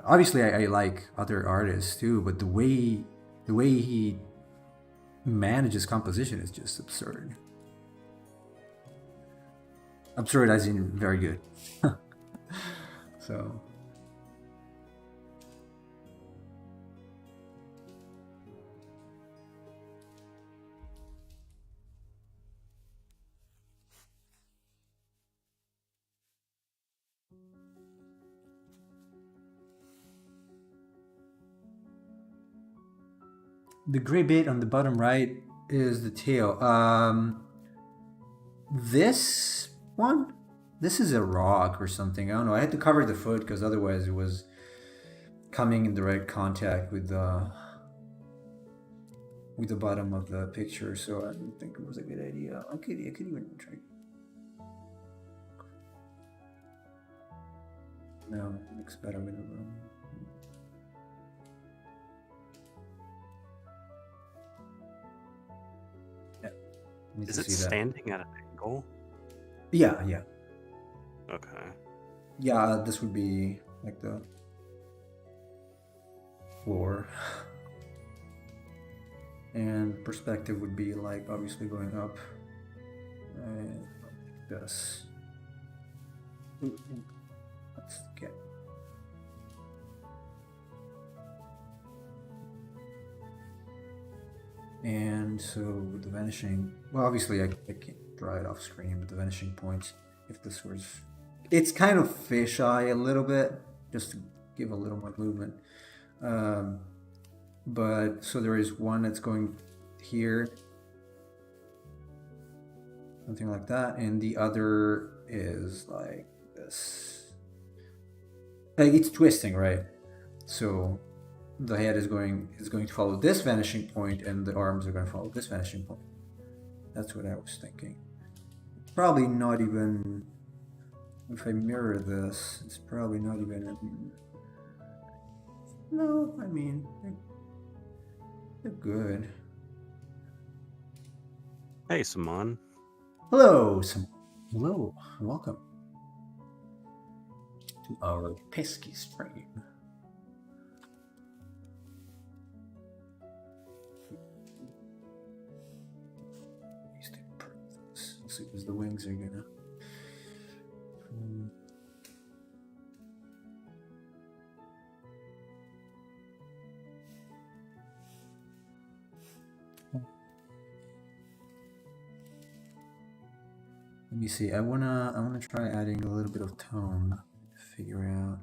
Obviously, I like other artists too, but the way he manages composition is just absurd. Absurd as in very good. So. The gray bit on the bottom right is the tail. This one, this is a rock or something. I don't know. I had to cover the foot because otherwise it was coming in direct contact with the bottom of the picture. So I didn't think it was a good idea. I could even try. No, it looks better with the room. Is it standing at an angle? Yeah. Okay. Yeah, this would be like the floor. And perspective would be like obviously going up. And like this. Let's get. And so the vanishing, well, obviously I can't draw it off screen, but the vanishing points, if this was, it's kind of fisheye a little bit, just to give a little more movement. But so there is one that's going here, something like that, and the other is like this. Like it's twisting, right? So the head is going to follow this vanishing point, and the arms are going to follow this vanishing point. That's what I was thinking. Probably not even, if I mirror this, it's probably not even. No, I mean, they're good. Hey, Simon. Hello, hello, welcome to our pesky stream. Let's see, because the wings are gonna. Let me see. I wanna try adding a little bit of tone to figure out.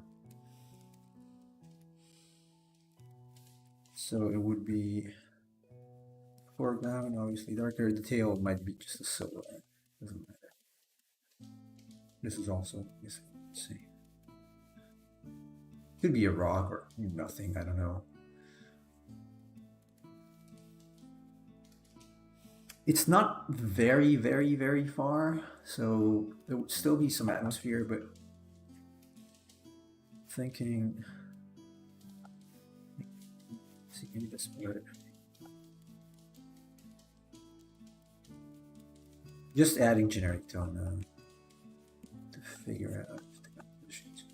So it would be foreground, obviously darker. The tail might be just a silhouette. Doesn't matter. This is also, let's see. Could be a rock or nothing, I don't know. It's not very, very, very far, so there would still be some atmosphere, but thinking, see this part. Just adding generic tone to figure out the compositions.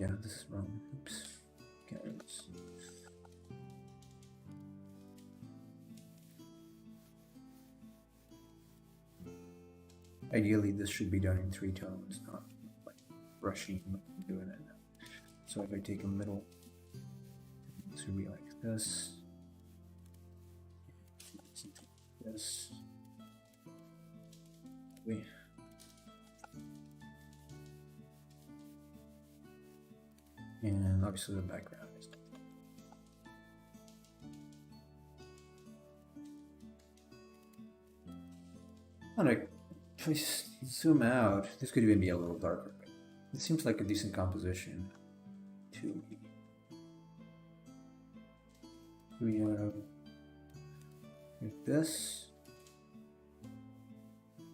Yeah, this is wrong. Oops. Carrots. Ideally, this should be done in 3 tones, not like rushing doing it. So if I take a middle, this would be like this. This. Wait. And obviously the background is. Like, if I zoom out, this could even be a little darker. But it seems like a decent composition to me. We have this.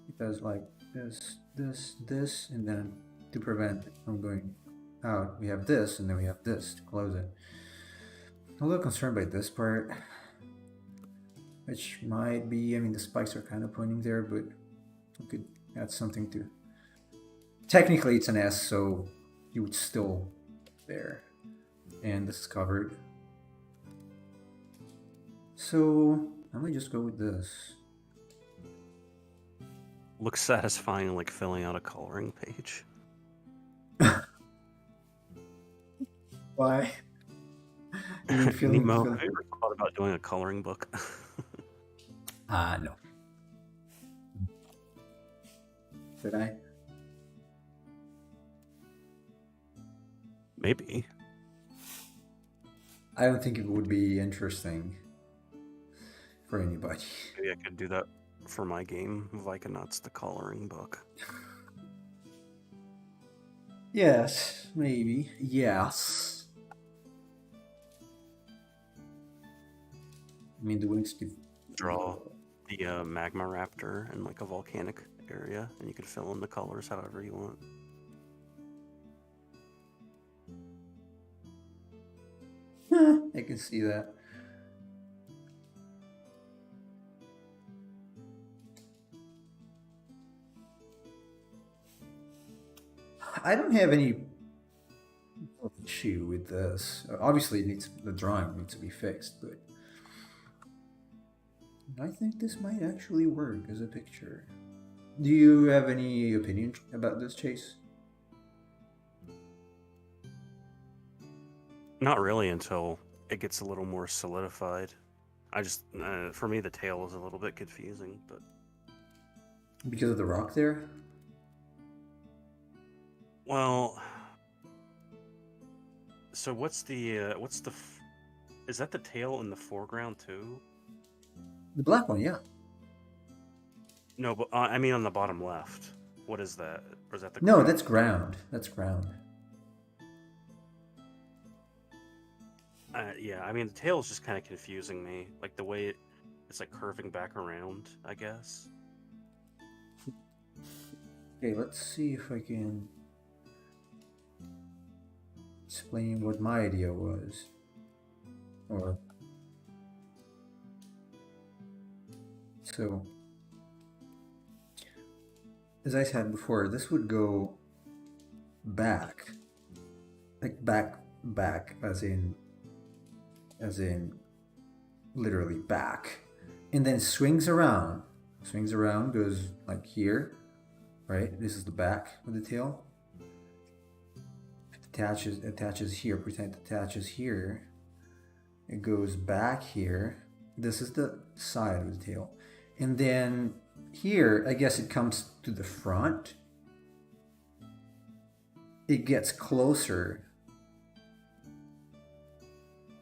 It does like this, this, and then to prevent it from going out, we have this, and then we have this to close it. I'm a little concerned by this part, which might be, I mean, the spikes are kind of pointing there, but we could add something to. Technically, it's an S, so you would still there, and this is covered. So I might just go with this. Looks satisfying, like filling out a coloring page. Why? Nemo, have you ever thought about doing a coloring book? No. Should I? Maybe. I don't think it would be interesting for anybody. Maybe I could do that for my game, Vikanauts the Coloring Book. Yes, maybe. Yes. I mean, the wings give. Draw the magma raptor in like a volcanic area, and you could fill in the colors however you want. I can see that. I don't have any issue with this. Obviously, the drawing needs to be fixed, but I think this might actually work as a picture. Do you have any opinion about this, Chase? Not really until it gets a little more solidified. I just, for me, the tail is a little bit confusing, but Because of the rock there? well, so what's the is that the tail in the foreground too? The black one, yeah. No, but I mean on the bottom left. What is that? Or is that the No, ground? that's ground. That's ground. Yeah, I mean the tail is just kind of confusing me, like the way it's like curving back around, I guess. Okay, let's see if I can explain what my idea was. Or so, as I said before, this would go back, like back, as in literally back, and then swings around, goes like here, right? This is the back of the tail. Attaches here. Pretend it attaches here. It goes back here. This is the side of the tail, and then here, I guess it comes to the front. it gets closer.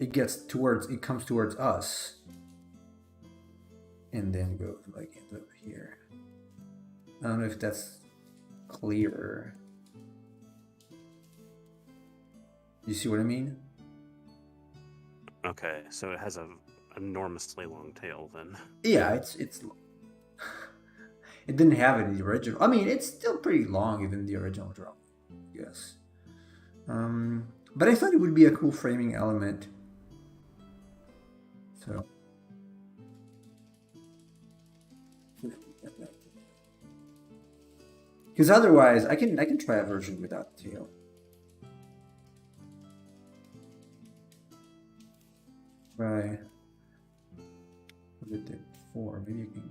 It comes towards us, and then goes like into here. I don't know if that's clearer. You see what I mean? Okay, so it has an enormously long tail then. Yeah, it's it didn't have it in the original. I mean, it's still pretty long even in the original drawing, yes. But I thought it would be a cool framing element. So because otherwise I can try a version without the tail. Right. What did it for? Maybe you can.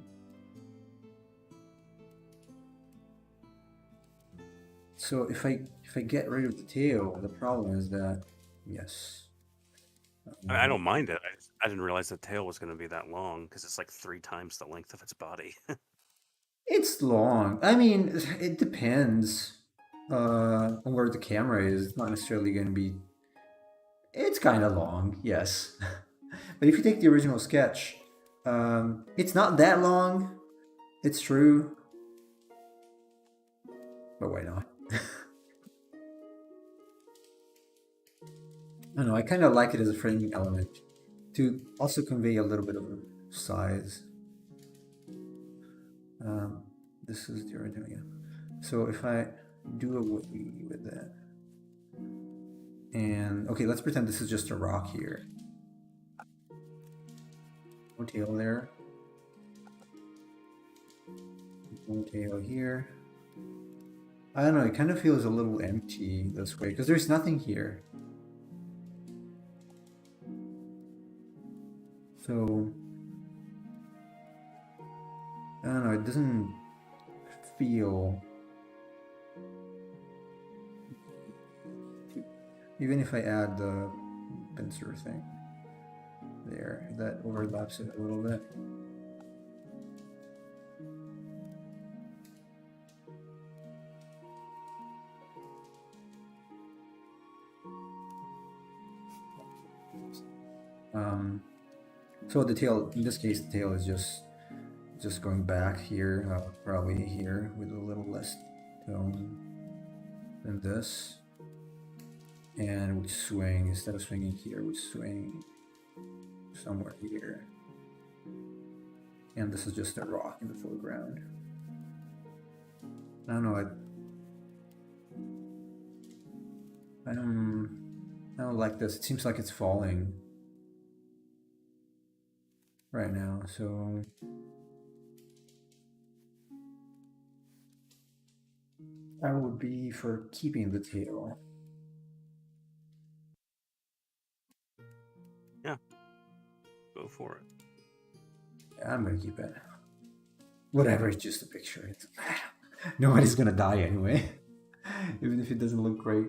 So if I get rid of the tail, the problem is that yes. I don't mind it. I didn't realize the tail was going to be that long because it's like 3 times the length of its body. It's long. I mean, it depends on where the camera is. It's not necessarily going to be. It's kind of long, yes. But if you take the original sketch, it's not that long. It's true. But why not? I don't know. I kind of like it as a framing element to also convey a little bit of size. This is the original, yeah. So if I do away with that, and okay, let's pretend this is just a rock here. No tail there. No tail here. I don't know, it kind of feels a little empty this way because there's nothing here. So I don't know, it doesn't feel, even if I add the pincer thing there, that overlaps it a little bit. So the tail, in this case, the tail is just going back here, probably here with a little less tone than this. And we swing, instead of swinging here, we swing somewhere here. And this is just a rock in the foreground. I don't know, I don't like this. It seems like it's falling right now, so I would be for keeping the tail. Yeah, go for it. Yeah, I'm gonna keep it. Whatever, it's just a picture. It's nobody's gonna die anyway, even if it doesn't look great.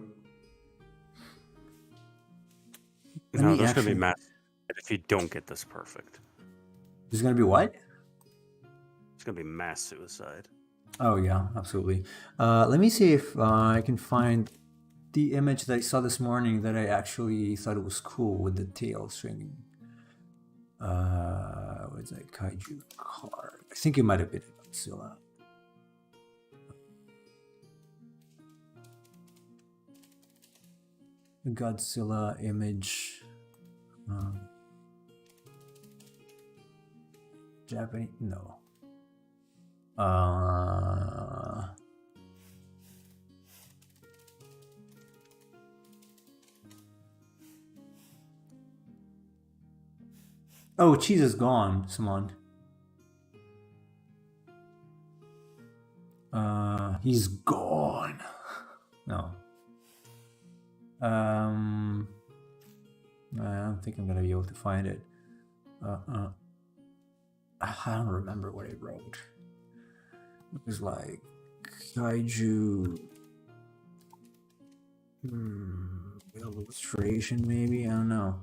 No, there's going to be mass if you don't get this perfect. There's gonna be what? It's going to be mass suicide. Oh yeah, absolutely. Let me see if I can find the image that I saw this morning that I actually thought it was cool with the tail swinging. What's that kaiju card? I think it might have been Godzilla. The Godzilla image. Japanese? No. Oh, cheese is gone, Simon. He's gone. No. I don't think I'm gonna be able to find it. I don't remember what I wrote. It was like Kaiju illustration, maybe? I don't know.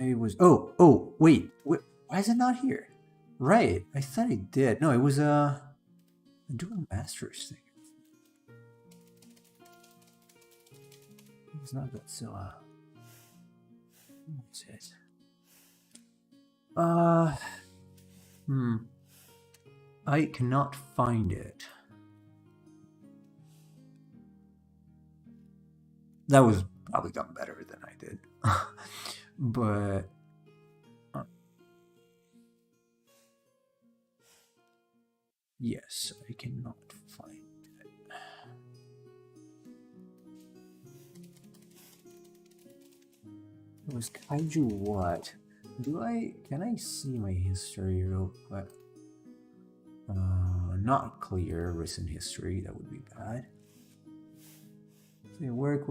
It was. Oh, wait. Why is it not here? Right. I thought I did. No, it was a Dual Masters thing. It was not Godzilla. What's it? I cannot find it. That was probably done better than I did. But yes, I cannot find it. It was Kaiju what? Can I see my history real quick? Not clear recent history, that would be bad. Work.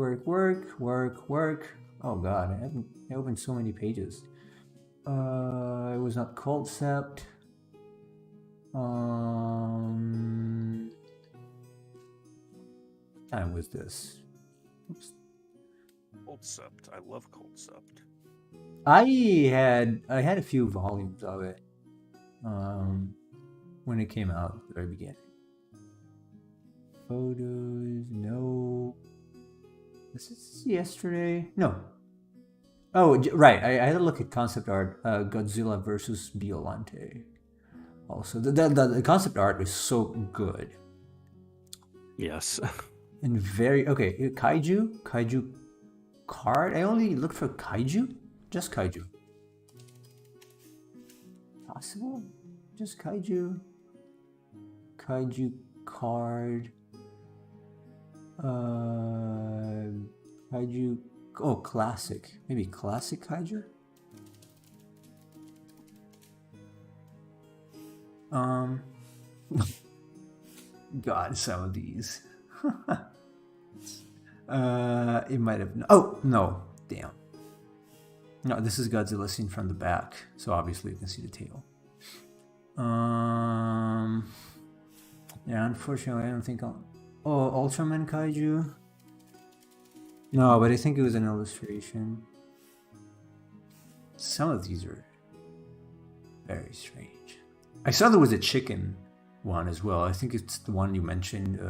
Oh god, I opened so many pages. It was not concept. What time was this? Oops. Concept. I love concept. I had a few volumes of it. When it came out at the very beginning. Photos, no. This is yesterday. No. Oh, right. I had a look at concept art. Godzilla versus Biolante. Also, the concept art is so good. Yes. And very okay. Kaiju card. I only looked for Kaiju. Just Kaiju. Possible. Just Kaiju. Kaiju card. Kaiju. Oh, classic. Maybe classic Kaiju. God, some of these. It might have. Oh no! Damn. No, this is Godzilla seen from the back, so obviously you can see the tail. Yeah, unfortunately, I don't think I'll. Oh, Ultraman Kaiju? No, but I think it was an illustration. Some of these are very strange. I saw there was a chicken one as well. I think it's the one you mentioned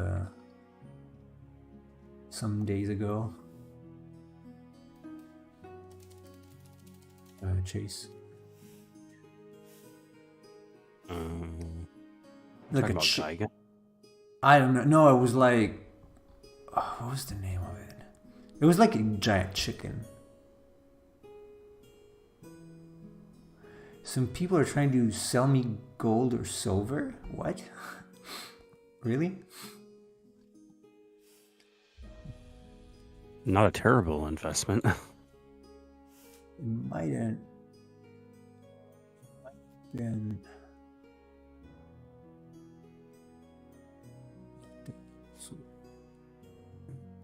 some days ago. Chase. Like a chicken. I don't know. No, it was like, what was the name of it? It was like a giant chicken. Some people are trying to sell me gold or silver. What? Really? Not a terrible investment. It might have been.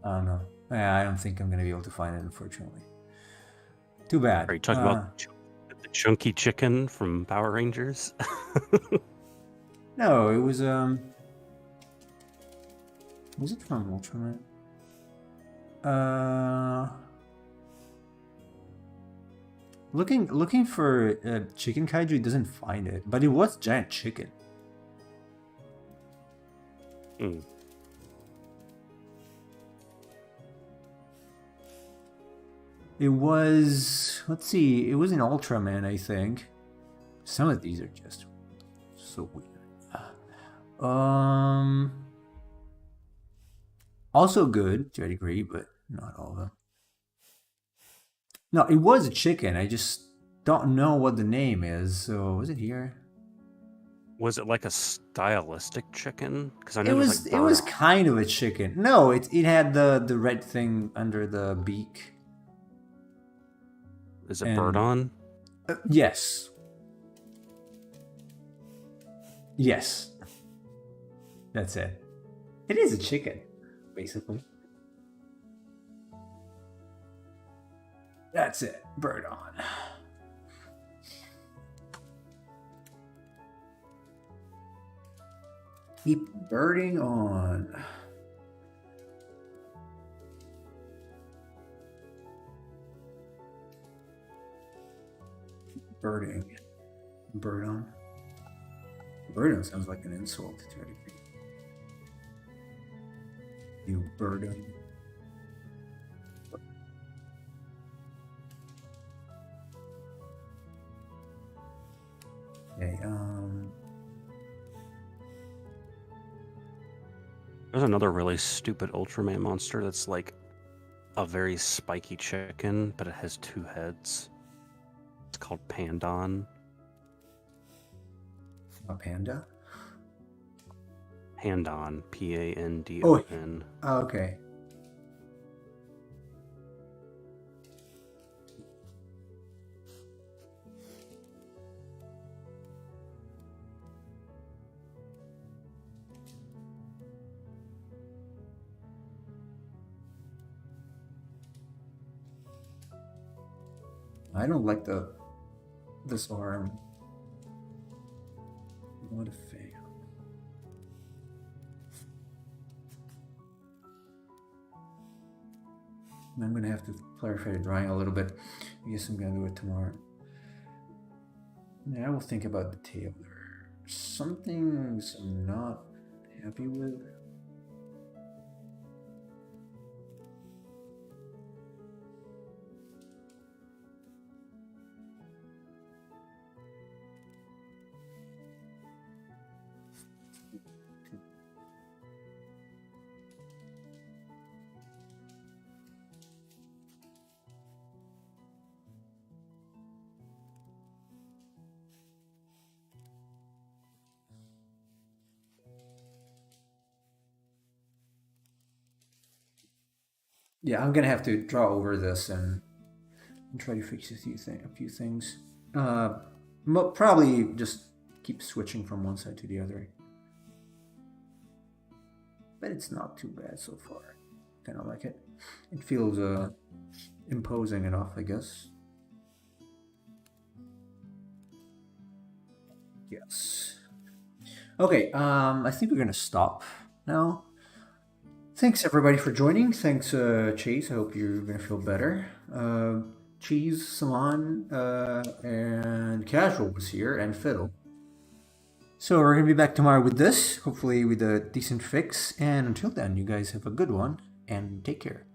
I don't know. I don't think I'm going to be able to find it, unfortunately. Too bad. Are you talking about the chunky chicken from Power Rangers? No, it was was it from Ultraman? Looking for chicken kaiju, doesn't find it, but it was giant chicken. It was, let's see, it was an Ultraman, I think. Some of these are just so weird. Also good to a degree, but not all of them. No, it was a chicken. I just don't know what the name is. So was it here? Was it like a stylistic chicken? Because I know it was kind of a chicken. No, it had the red thing under the beak. Is it bird on? Yes. Yes. That's it. It is a chicken, basically. That's it. Bird on. Keep birding on. Birding. Birdon. Birdon sounds like an insult to a degree. You birdon. Okay, There's another really stupid Ultraman monster that's like a very spiky chicken, but it has 2 heads. It's called Pandon. a panda? Pandon. Pandon. Oh, okay. I don't like this arm. What a fail. I'm gonna have to clarify the drawing a little bit. I guess I'm gonna do it tomorrow. Yeah, I will think about the tail. There's some things I'm not happy with. Yeah, I'm gonna have to draw over this and try to fix a few things. Probably just keep switching from one side to the other. But it's not too bad so far. Kind of like it. It feels imposing enough, I guess. Yes. Okay, I think we're gonna stop now. Thanks everybody for joining. Thanks, Chase. I hope you're gonna feel better. Cheese, Salon, and Casual was here, and Fiddle. So we're gonna be back tomorrow with this, hopefully with a decent fix. And until then, you guys have a good one, and take care.